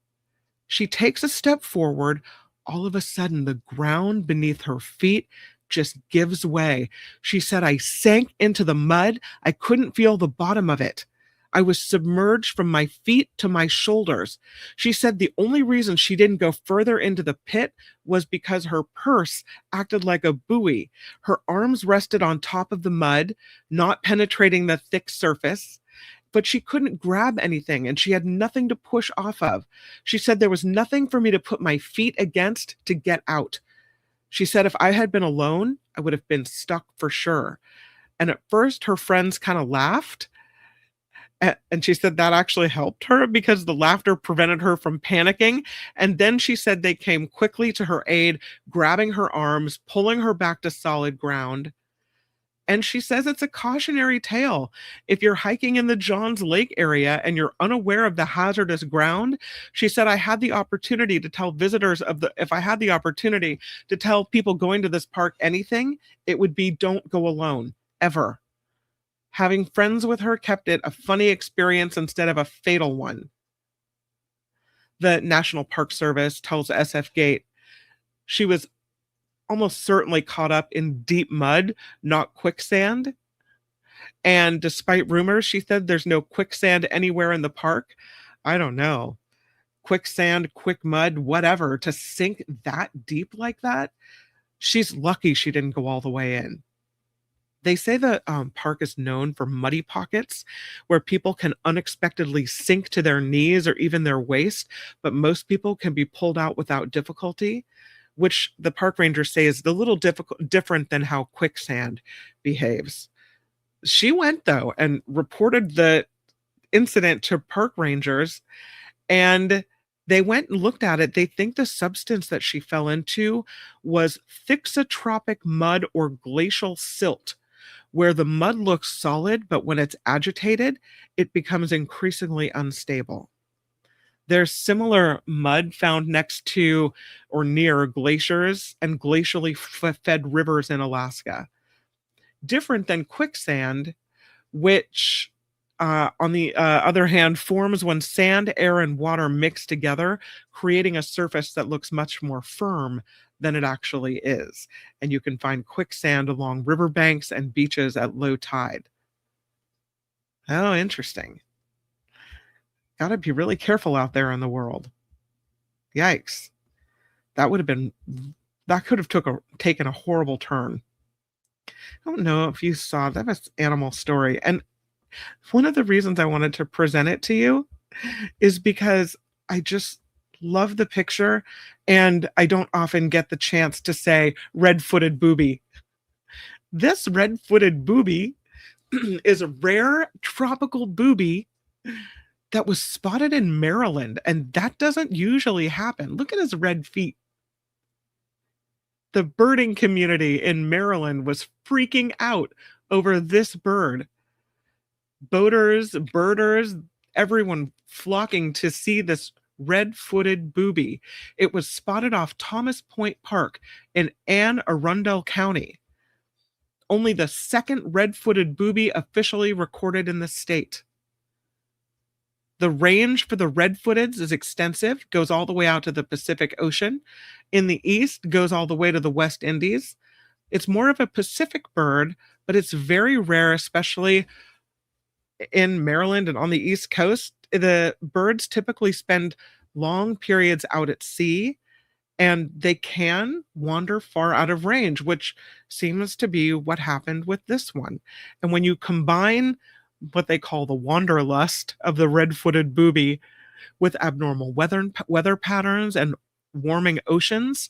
she takes a step forward. All of a sudden, the ground beneath her feet just gives way. She said, "I sank into the mud. I couldn't feel the bottom of it. I was submerged from my feet to my shoulders." She said the only reason she didn't go further into the pit was because her purse acted like a buoy. Her arms rested on top of the mud, not penetrating the thick surface, but she couldn't grab anything and she had nothing to push off of. She said, "There was nothing for me to put my feet against to get out." She said, "If I had been alone, I would have been stuck for sure." And at first, her friends kind of laughed. And she said that actually helped her because the laughter prevented her from panicking. And then she said they came quickly to her aid, grabbing her arms, pulling her back to solid ground. And she says it's a cautionary tale. If you're hiking in the Johns Lake area and you're unaware of the hazardous ground, she said, if I had the opportunity to tell people going to this park anything, it would be don't go alone, ever. Having friends with her kept it a funny experience instead of a fatal one. The National Park Service tells SF Gate she was almost certainly caught up in deep mud, not quicksand. And despite rumors, she said there's no quicksand anywhere in the park. I don't know. Quicksand, quick mud, whatever, to sink that deep like that. She's lucky she didn't go all the way in. They say the park is known for muddy pockets where people can unexpectedly sink to their knees or even their waist, but most people can be pulled out without difficulty, which the park rangers say is a little different than how quicksand behaves. She went though and reported the incident to park rangers, and they went and looked at it. They think the substance that she fell into was thixotropic mud or glacial silt, where the mud looks solid, but when it's agitated, it becomes increasingly unstable. There's similar mud found next to or near glaciers and glacially fed rivers in Alaska. Different than quicksand, which, on the other hand, forms when sand, air, and water mix together, creating a surface that looks much more firm than it actually is. And you can find quicksand along riverbanks and beaches at low tide. Oh, interesting. Got to be really careful out there in the world. Yikes. That would have been, that could have taken a horrible turn. I don't know if you saw that was animal story. And one of the reasons I wanted to present it to you is because I just love the picture, and I don't often get the chance to say red-footed booby. This red-footed booby is a rare tropical booby that was spotted in Maryland, and that doesn't usually happen. Look at his red feet. The birding community in Maryland was freaking out over this bird. Boaters, birders, everyone flocking to see this red-footed booby. It was spotted off Thomas Point Park in Anne Arundel County. Only the second red-footed booby officially recorded in the state. The range for the red-footeds is extensive, goes all the way out to the Pacific Ocean. In the east, goes all the way to the West Indies. It's more of a Pacific bird, but it's very rare, especially in Maryland and on the East Coast. The birds typically spend long periods out at sea, and they can wander far out of range, which seems to be what happened with this one. And when you combine what they call the wanderlust of the red-footed booby with abnormal weather patterns and warming oceans,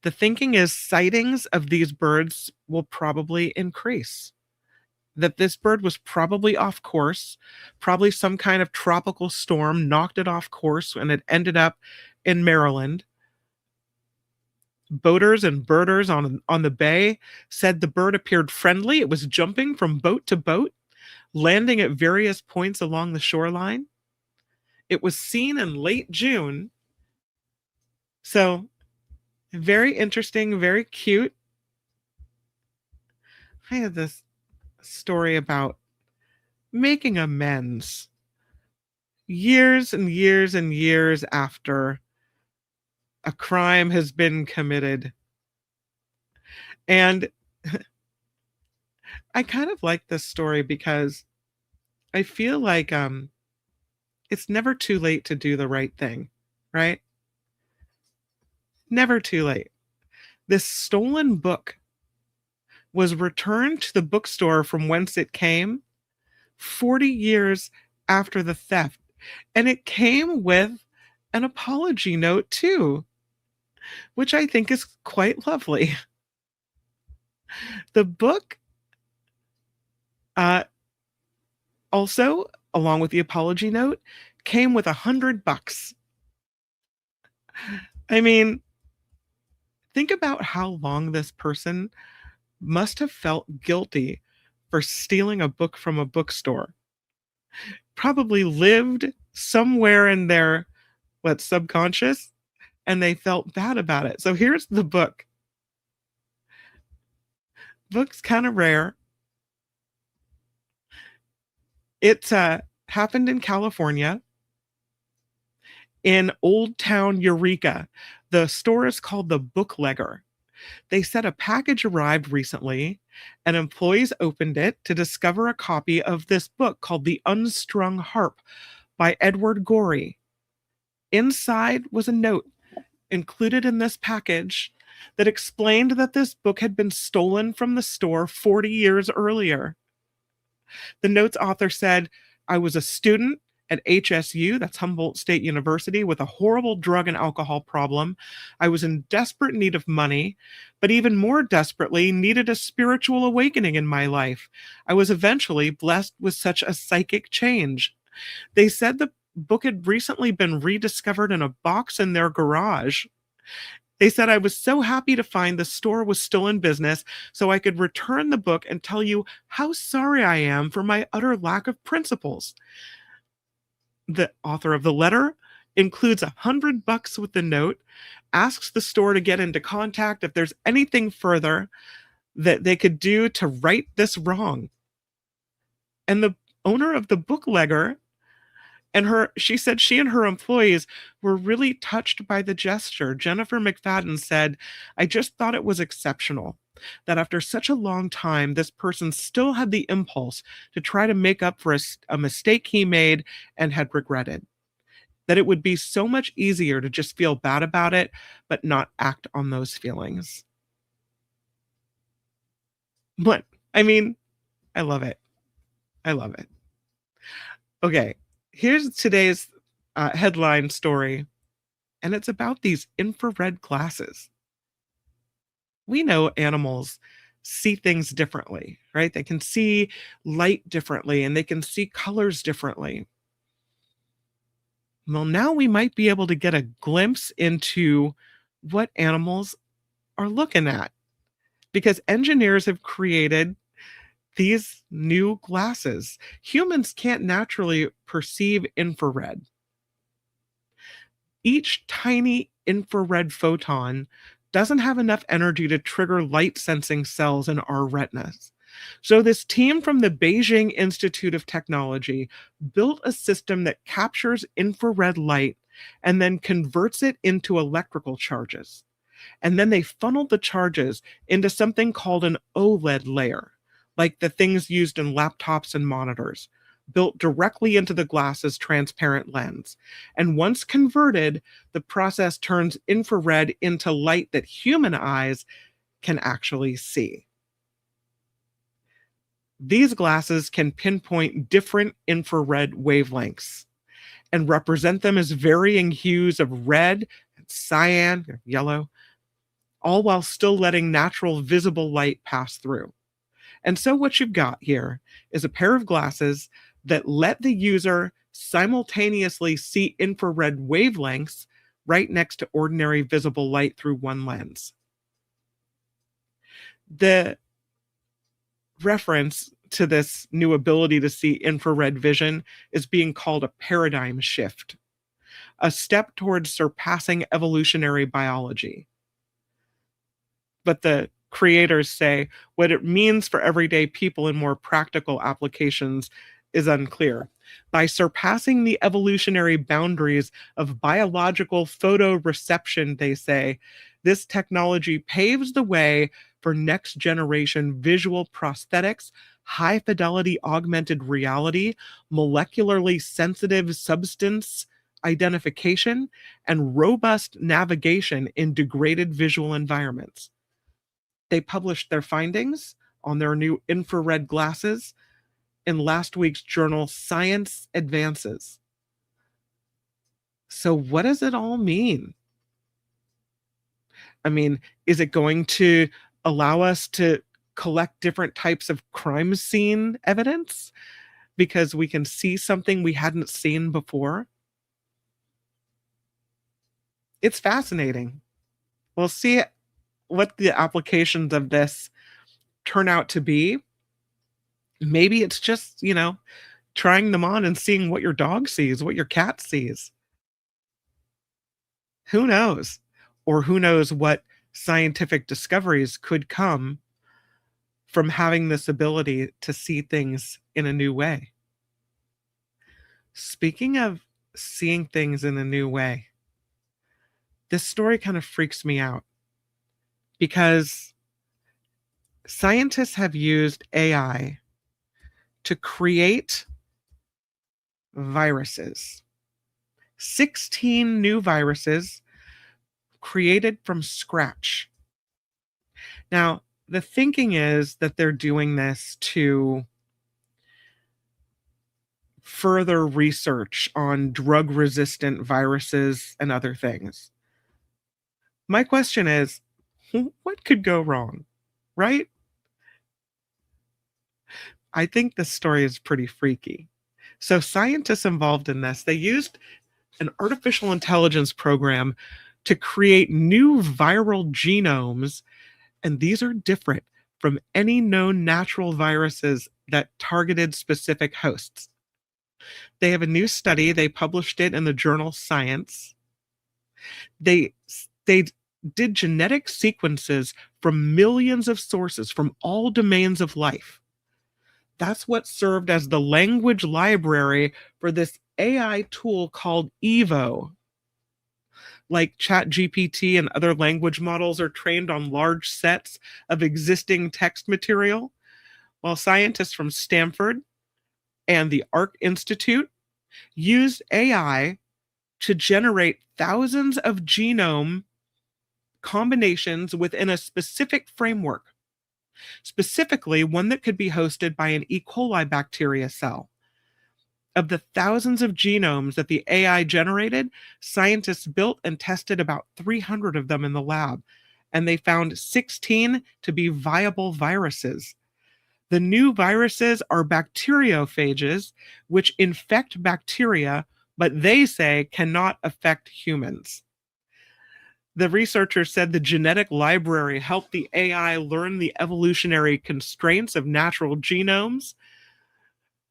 the thinking is sightings of these birds will probably increase. That this bird was probably off course, probably some kind of tropical storm knocked it off course, and it ended up in Maryland. Boaters and birders on the bay said the bird appeared friendly. It was jumping from boat to boat, landing at various points along the shoreline. It was seen in late June. So, very interesting, very cute. I had this story about making amends years and years and years after a crime has been committed. And I kind of like this story because I feel like it's never too late to do the right thing, right? Never too late. This stolen book was returned to the bookstore from whence it came 40 years after the theft. And it came with an apology note too, which I think is quite lovely. The book also, along with the apology note, came with $100. I mean, think about how long this person must have felt guilty for stealing a book from a bookstore. Probably lived somewhere in their subconscious, and they felt bad about it. So here's the book. Book's kind of rare. It happened in California, in Old Town Eureka. The store is called the Booklegger. They said a package arrived recently, and employees opened it to discover a copy of this book called The Unstrung Harp by Edward Gorey. Inside was a note. Included in this package that explained that this book had been stolen from the store 40 years earlier. The note's author said, I was a student at HSU, that's Humboldt State University, with a horrible drug and alcohol problem. I was in desperate need of money, but even more desperately needed a spiritual awakening in my life. I was eventually blessed with such a psychic change. They said the book had recently been rediscovered in a box in their garage. They said I was so happy to find the store was still in business so I could return the book and tell you how sorry I am for my utter lack of principles. The author of the letter includes $100 with the note, asks the store to get into contact if there's anything further that they could do to right this wrong. And the owner of the bootlegger she said she and her employees were really touched by the gesture. Jennifer McFadden said, I just thought it was exceptional that after such a long time, this person still had the impulse to try to make up for a mistake he made and had regretted. That it would be so much easier to just feel bad about it, but not act on those feelings. But, I mean, I love it. I love it. Okay, here's today's headline story, and it's about these infrared glasses. We know animals see things differently, right? They can see light differently and they can see colors differently. Well, now we might be able to get a glimpse into what animals are looking at because engineers have created these new glasses. Humans can't naturally perceive infrared. Each tiny infrared photon doesn't have enough energy to trigger light sensing cells in our retinas. So, this team from the Beijing Institute of Technology built a system that captures infrared light and then converts it into electrical charges. And then they funneled the charges into something called an OLED layer, like the things used in laptops and monitors, built directly into the glass's transparent lens. And once converted, the process turns infrared into light that human eyes can actually see. These glasses can pinpoint different infrared wavelengths and represent them as varying hues of red, cyan, yellow, all while still letting natural visible light pass through. And so what you've got here is a pair of glasses that let the user simultaneously see infrared wavelengths right next to ordinary visible light through one lens. The reference to this new ability to see infrared vision is being called a paradigm shift, a step towards surpassing evolutionary biology. But the creators say what it means for everyday people in more practical applications is unclear. By surpassing the evolutionary boundaries of biological photoreception, they say, this technology paves the way for next generation visual prosthetics, high fidelity augmented reality, molecularly sensitive substance identification, and robust navigation in degraded visual environments. They published their findings on their new infrared glasses in last week's journal Science Advances. So, what does it all mean? I mean, is it going to allow us to collect different types of crime scene evidence because we can see something we hadn't seen before? It's fascinating. We'll see what the applications of this turn out to be. Maybe it's just, trying them on and seeing what your dog sees, what your cat sees. Who knows? Or who knows what scientific discoveries could come from having this ability to see things in a new way. Speaking of seeing things in a new way, this story kind of freaks me out because scientists have used AI to create viruses. 16 new viruses created from scratch. Now, the thinking is that they're doing this to further research on drug-resistant viruses and other things. My question is, what could go wrong, right? I think this story is pretty freaky. So scientists involved in this, they used an artificial intelligence program to create new viral genomes, and these are different from any known natural viruses that targeted specific hosts. They have a new study, they published it in the journal Science. They did genetic sequences from millions of sources from all domains of life. That's what served as the language library for this AI tool called Evo. Like ChatGPT and other language models are trained on large sets of existing text material, while scientists from Stanford and the Arc Institute used AI to generate thousands of genome combinations within a specific framework, specifically one that could be hosted by an E. coli bacteria cell. Of the thousands of genomes that the AI generated, scientists built and tested about 300 of them in the lab, and they found 16 to be viable viruses. The new viruses are bacteriophages, which infect bacteria, but they say cannot affect humans. The researchers said the genetic library helped the AI learn the evolutionary constraints of natural genomes.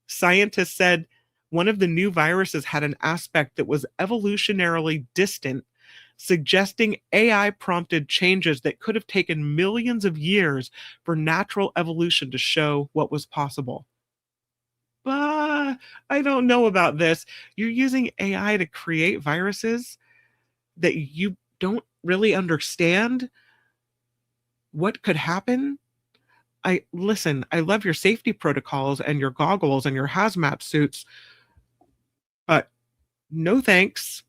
Scientists said one of the new viruses had an aspect that was evolutionarily distant, suggesting AI prompted changes that could have taken millions of years for natural evolution to show what was possible. But I don't know about this. You're using AI to create viruses that you don't really understand what could happen. I love your safety protocols and your goggles and your hazmat suits, but no thanks.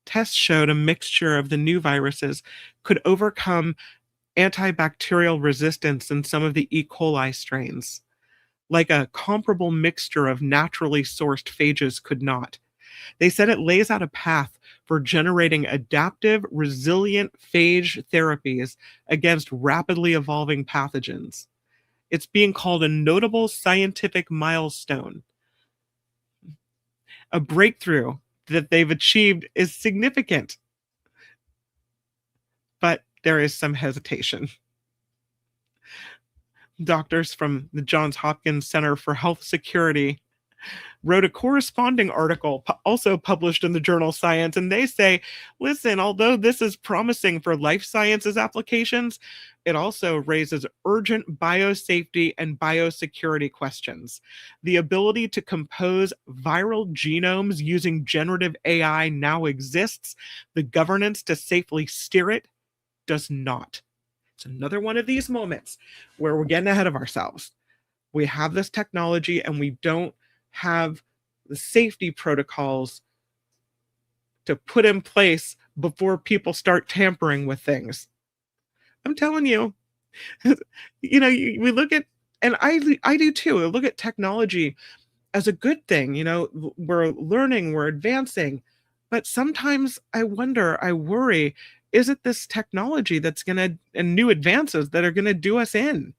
Tests showed a mixture of the new viruses could overcome antibacterial resistance in some of the E. coli strains, like a comparable mixture of naturally sourced phages could not. They said it lays out a path for generating adaptive, resilient phage therapies against rapidly evolving pathogens. It's being called a notable scientific milestone. A breakthrough that they've achieved is significant, but there is some hesitation. Doctors from the Johns Hopkins Center for Health Security wrote a corresponding article also published in the journal Science, and they say, listen, although this is promising for life sciences applications, it also raises urgent biosafety and biosecurity questions. The ability to compose viral genomes using generative AI now exists. The governance to safely steer it does not. It's another one of these moments where we're getting ahead of ourselves. We have this technology and we don't have the safety protocols to put in place before people start tampering with things. I'm telling you, we look at, and I do too, I look at technology as a good thing. We're learning, we're advancing, but sometimes I wonder, I worry, is it this technology that's going to, and new advances that are going to do us in?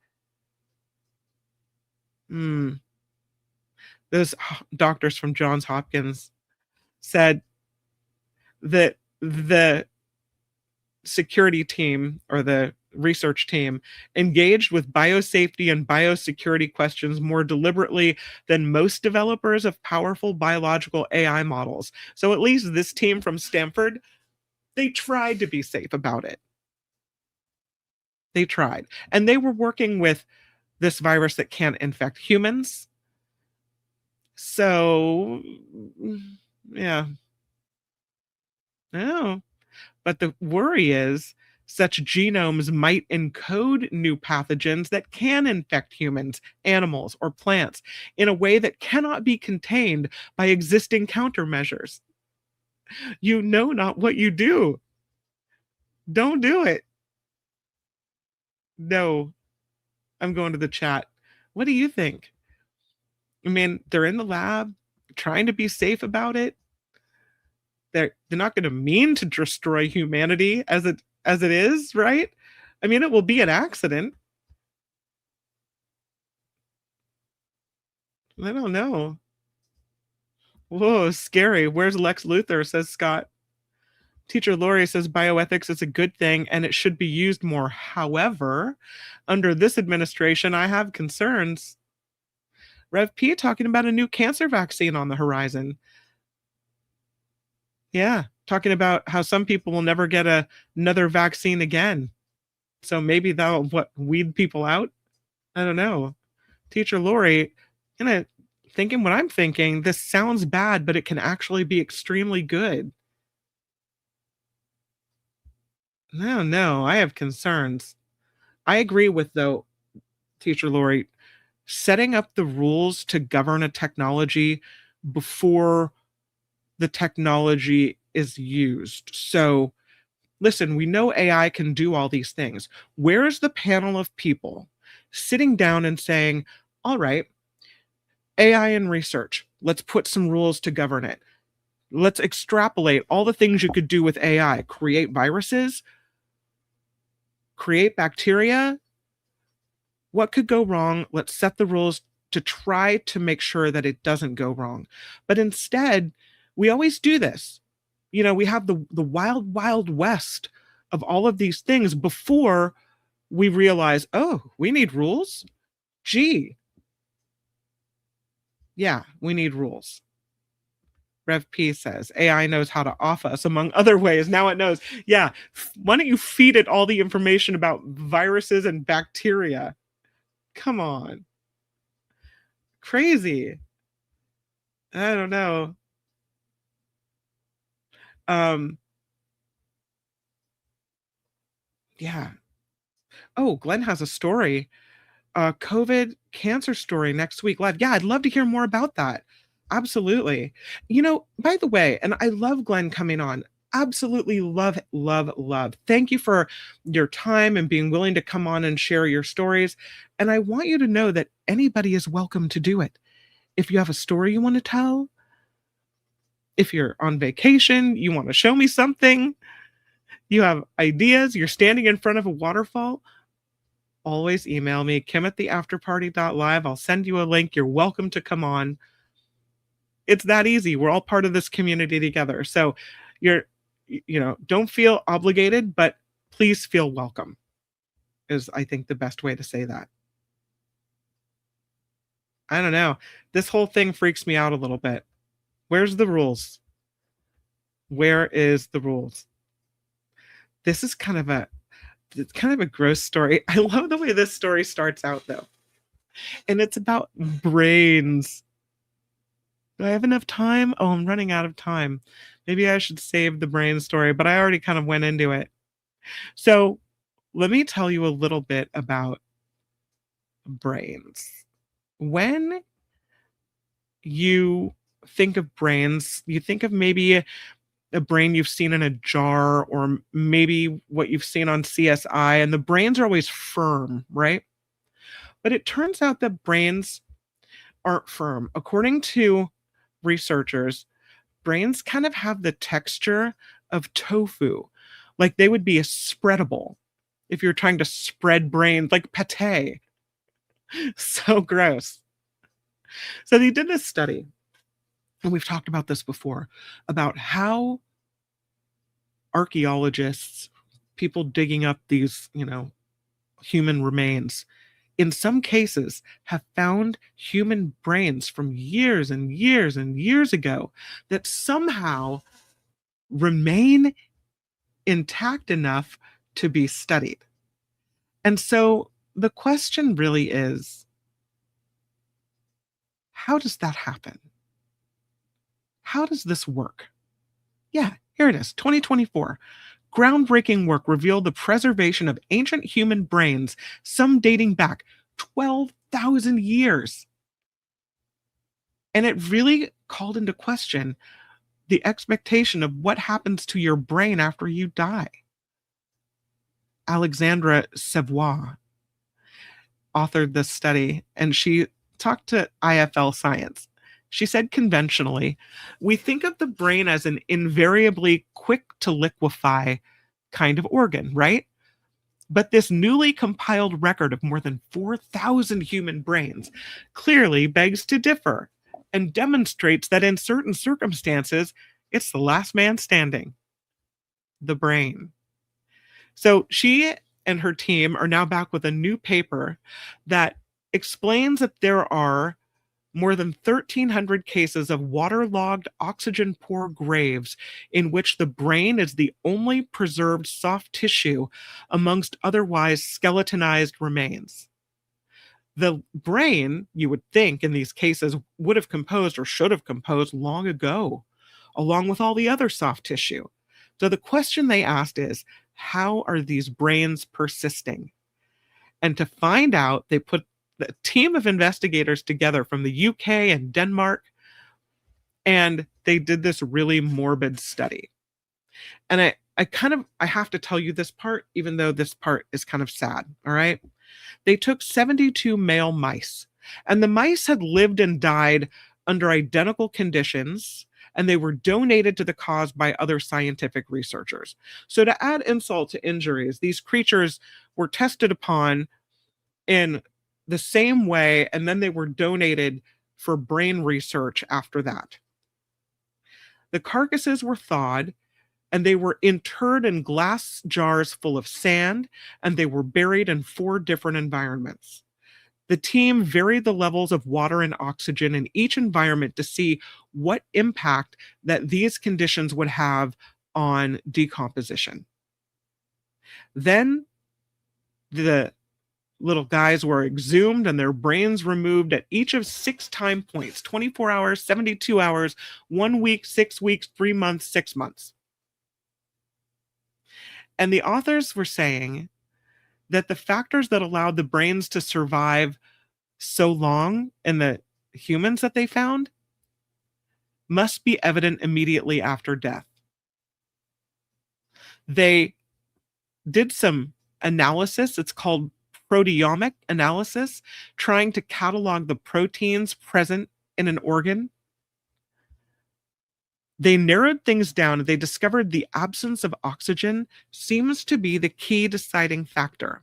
Those doctors from Johns Hopkins said that the security team or the research team engaged with biosafety and biosecurity questions more deliberately than most developers of powerful biological AI models. So at least this team from Stanford, they tried to be safe about it. They tried. And they were working with this virus that can't infect humans. So, yeah. Oh. But the worry is such genomes might encode new pathogens that can infect humans, animals, or plants in a way that cannot be contained by existing countermeasures. You know not what you do. Don't do it. No, I'm going to the chat. What do you think? I mean, they're in the lab trying to be safe about it. They're not going to mean to destroy humanity as it is, right? I mean, it will be an accident. I don't know. Whoa, scary. Where's Lex Luthor? Says Scott. Teacher Lori says bioethics is a good thing and it should be used more. However, under this administration, I have concerns. Rev P talking about a new cancer vaccine on the horizon. Yeah, talking about how some people will never get another vaccine again. So maybe that'll weed people out. I don't know. Teacher Lori, thinking what I'm thinking. This sounds bad, but it can actually be extremely good. No, I have concerns. I agree with, though, Teacher Lori, setting up the rules to govern a technology before the technology is used. So, listen, we know AI can do all these things. Where is the panel of people sitting down and saying, all right, AI and research, let's put some rules to govern it. Let's extrapolate all the things you could do with AI, create viruses, create bacteria. What could go wrong? Let's set the rules to try to make sure that it doesn't go wrong. But instead, we always do this. We have the wild, wild west of all of these things before we realize, oh, we need rules. Gee. Yeah, we need rules. Rev P says, AI knows how to off us among other ways. Now it knows. Yeah, why don't you feed it all the information about viruses and bacteria? Come on. Crazy. I don't know. Yeah. Oh, Glenn has a story. COVID cancer story next week live. Yeah, I'd love to hear more about that. Absolutely. By the way, and I love Glenn coming on. Absolutely love, love, love. Thank you for your time and being willing to come on and share your stories. And I want you to know that anybody is welcome to do it. If you have a story you want to tell, if you're on vacation, you want to show me something, you have ideas, you're standing in front of a waterfall, always email me, kim@theafterparty.live. I'll send you a link. You're welcome to come on. It's that easy. We're all part of this community together. So don't feel obligated, but please feel welcome is, I think, the best way to say that. I don't know. This whole thing freaks me out a little bit. Where's the rules? Where is the rules? This is kind of a gross story. I love the way this story starts out, though. And it's about brains. Do I have enough time? Oh, I'm running out of time. Maybe I should save the brain story, but I already kind of went into it. So let me tell you a little bit about brains. When you think of brains, you think of maybe a brain you've seen in a jar or maybe what you've seen on CSI, and the brains are always firm, right? But it turns out that brains aren't firm. According to researchers, brains kind of have the texture of tofu. Like they would be a spreadable if you're trying to spread brains, like pate. So gross. So they did this study, and we've talked about this before, about how archaeologists, people digging up these, human remains, in some cases have found human brains from years and years and years ago that somehow remain intact enough to be studied. And so the question really is, how does that happen? How does this work? Yeah, here it is, 2024. Groundbreaking work revealed the preservation of ancient human brains, some dating back 12,000 years. And it really called into question the expectation of what happens to your brain after you die. Alexandra Savoie authored this study, and she talked to IFL Science. She said conventionally, we think of the brain as an invariably quick to liquefy kind of organ, right? But this newly compiled record of more than 4,000 human brains clearly begs to differ and demonstrates that in certain circumstances, it's the last man standing, the brain. So she and her team are now back with a new paper that explains that there are more than 1,300 cases of waterlogged, oxygen poor graves in which the brain is the only preserved soft tissue amongst otherwise skeletonized remains. The brain, you would think, in these cases would have composed or should have composed long ago, along with all the other soft tissue. So the question they asked is, how are these brains persisting? And to find out, they put a team of investigators together from the UK and Denmark, and they did this really morbid study. And I have to tell you this part, even though this part is kind of sad. All right. They took 72 male mice, and the mice had lived and died under identical conditions, and they were donated to the cause by other scientific researchers. So to add insult to injuries, these creatures were tested upon in the same way, and then they were donated for brain research after that. The carcasses were thawed, and they were interred in glass jars full of sand, and they were buried in 4 different environments. The team varied the levels of water and oxygen in each environment to see what impact that these conditions would have on decomposition. Then the little guys were exhumed and their brains removed at each of 6 time points: 24 hours, 72 hours, 1 week, 6 weeks, 3 months, 6 months. And the authors were saying that the factors that allowed the brains to survive so long in the humans that they found must be evident immediately after death. They did some analysis. It's called proteomic analysis, trying to catalog the proteins present in an organ. They narrowed things down and they discovered the absence of oxygen seems to be the key deciding factor.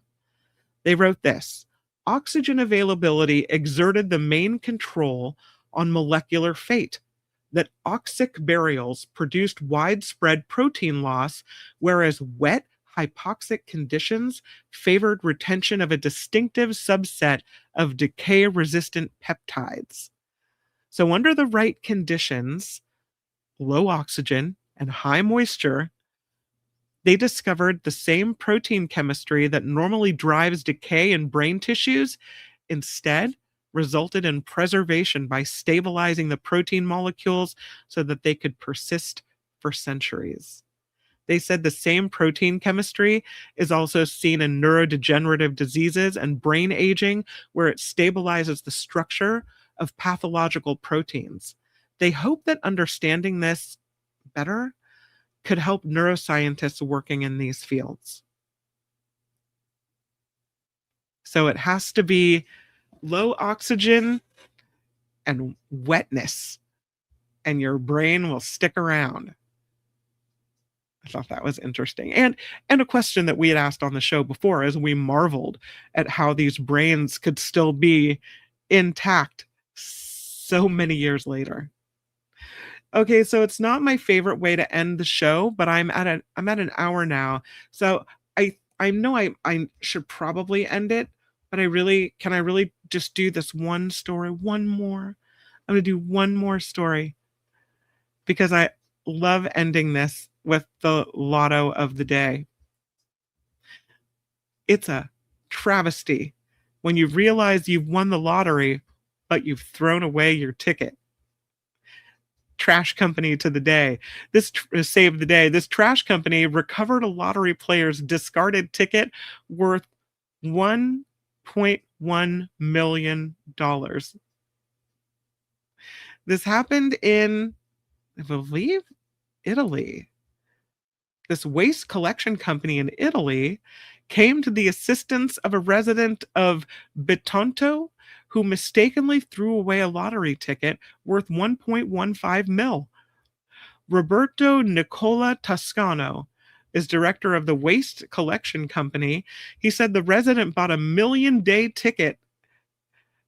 They wrote this: oxygen availability exerted the main control on molecular fate, that oxic burials produced widespread protein loss, whereas wet, hypoxic conditions favored retention of a distinctive subset of decay-resistant peptides. So under the right conditions, low oxygen and high moisture, they discovered the same protein chemistry that normally drives decay in brain tissues instead resulted in preservation by stabilizing the protein molecules so that they could persist for centuries. They said the same protein chemistry is also seen in neurodegenerative diseases and brain aging, where it stabilizes the structure of pathological proteins. They hope that understanding this better could help neuroscientists working in these fields. So it has to be low oxygen and wetness, and your brain will stick around. I thought that was interesting. And a question that we had asked on the show before, as we marveled at how these brains could still be intact so many years later. Okay, so it's not my favorite way to end the show, but I'm at an hour now. So I know I should probably end it, but I really just do this one story, one more. I'm going to do one more story because I love ending this with the lotto of the day. It's a travesty when you realize you've won the lottery, but you've thrown away your ticket. Trash company to the day. This saved the day. This trash company recovered a lottery player's discarded ticket worth $1.1 million. This happened in, I believe, Italy. This waste collection company in Italy came to the assistance of a resident of Bitonto who mistakenly threw away a lottery ticket worth 1.15 mil. Roberto Nicola Toscano is director of the Waste Collection Company. He said the resident bought a $1 million ticket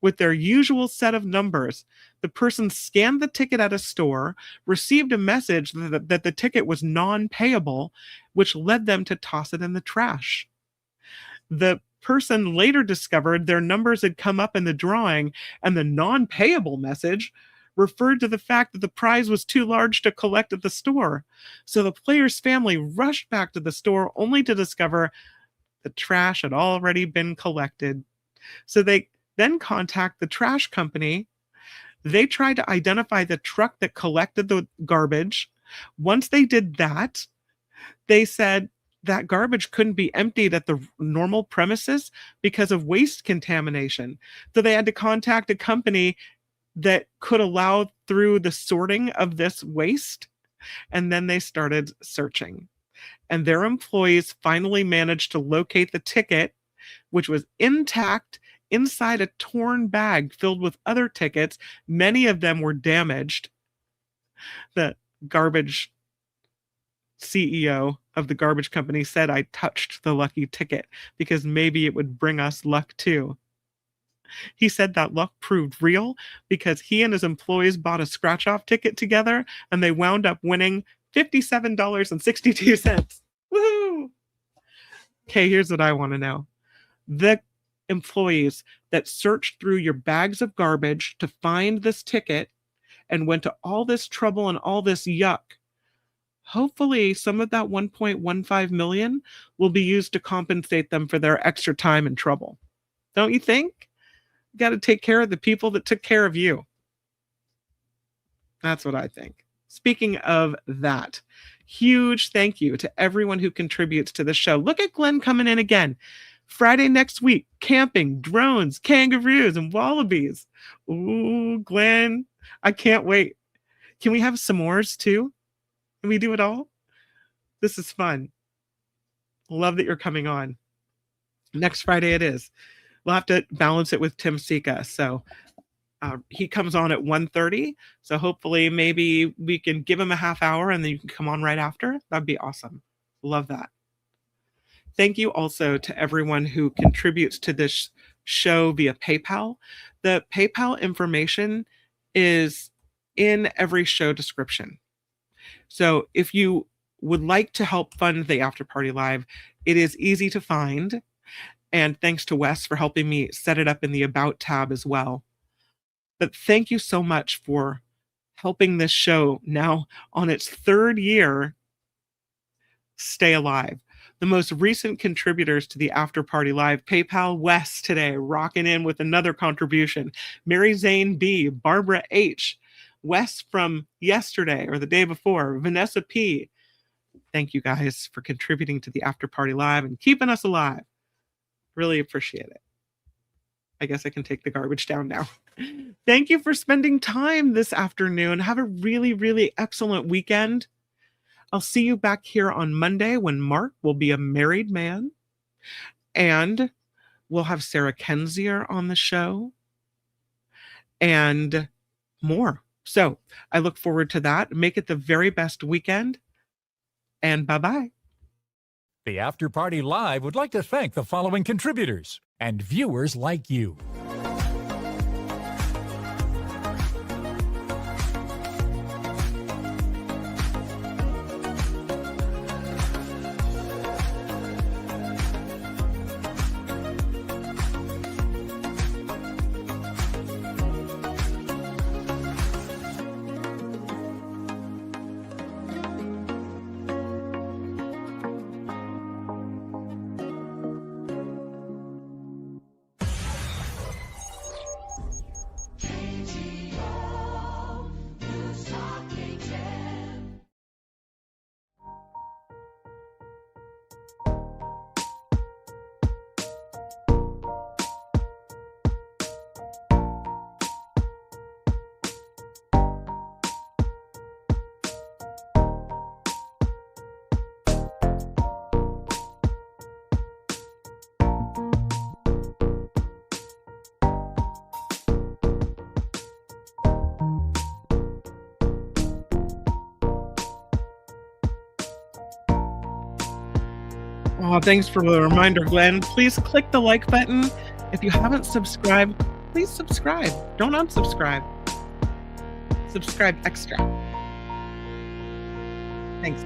with their usual set of numbers. The person scanned the ticket at a store, received a message that the ticket was non-payable, which led them to toss it in the trash. The person later discovered their numbers had come up in the drawing, and the non-payable message referred to the fact that the prize was too large to collect at the store. So the player's family rushed back to the store only to discover the trash had already been collected. So they then contact the trash company. They tried to identify the truck that collected the garbage. Once they did that, they said that garbage couldn't be emptied at the normal premises because of waste contamination. So they had to contact a company that could allow through the sorting of this waste. And then they started searching. And their employees finally managed to locate the ticket, which was intact inside a torn bag filled with other tickets. Many of them were damaged. The garbage CEO of the garbage company said, "I touched the lucky ticket because maybe it would bring us luck too." He said that luck proved real because he and his employees bought a scratch-off ticket together and they wound up winning $57.62. Woohoo! Okay, here's what I want to know. The employees that searched through your bags of garbage to find this ticket and went to all this trouble and all this yuck, hopefully some of that 1.15 million will be used to compensate them for their extra time and trouble. Don't you think? You got to take care of the people that took care of you. That's what I think. Speaking of that, huge thank you to everyone who contributes to the show. Look at Glenn coming in again. Friday next week, camping, drones, kangaroos, and wallabies. Ooh, Glenn, I can't wait. Can we have s'mores too? Can we do it all? This is fun. Love that you're coming on. Next Friday it is. We'll have to balance it with Tim Sika. So he comes on at 1:30. So hopefully maybe we can give him a half hour and then you can come on right after. That'd be awesome. Love that. Thank you also to everyone who contributes to this show via PayPal. The PayPal information is in every show description. So if you would like to help fund the After Party Live, it is easy to find. And thanks to Wes for helping me set it up in the About tab as well. But thank you so much for helping this show, now on its third year, stay alive. The most recent contributors to the After Party Live: PayPal Wes today, rocking in with another contribution. Mary Zane B, Barbara H, Wes from yesterday or the day before, Vanessa P. Thank you guys for contributing to the After Party Live and keeping us alive. Really appreciate it. I guess I can take the garbage down now. Thank you for spending time this afternoon. Have a really, really excellent weekend. I'll see you back here on Monday when Mark will be a married man. And we'll have Sarah Kenzier on the show. And more. So I look forward to that. Make it the very best weekend. And bye-bye. The After Party Live would like to thank the following contributors and viewers like you. Oh, thanks for the reminder, Glenn. Please click the like button. If you haven't subscribed, please subscribe. Don't unsubscribe. Subscribe extra. Thanks.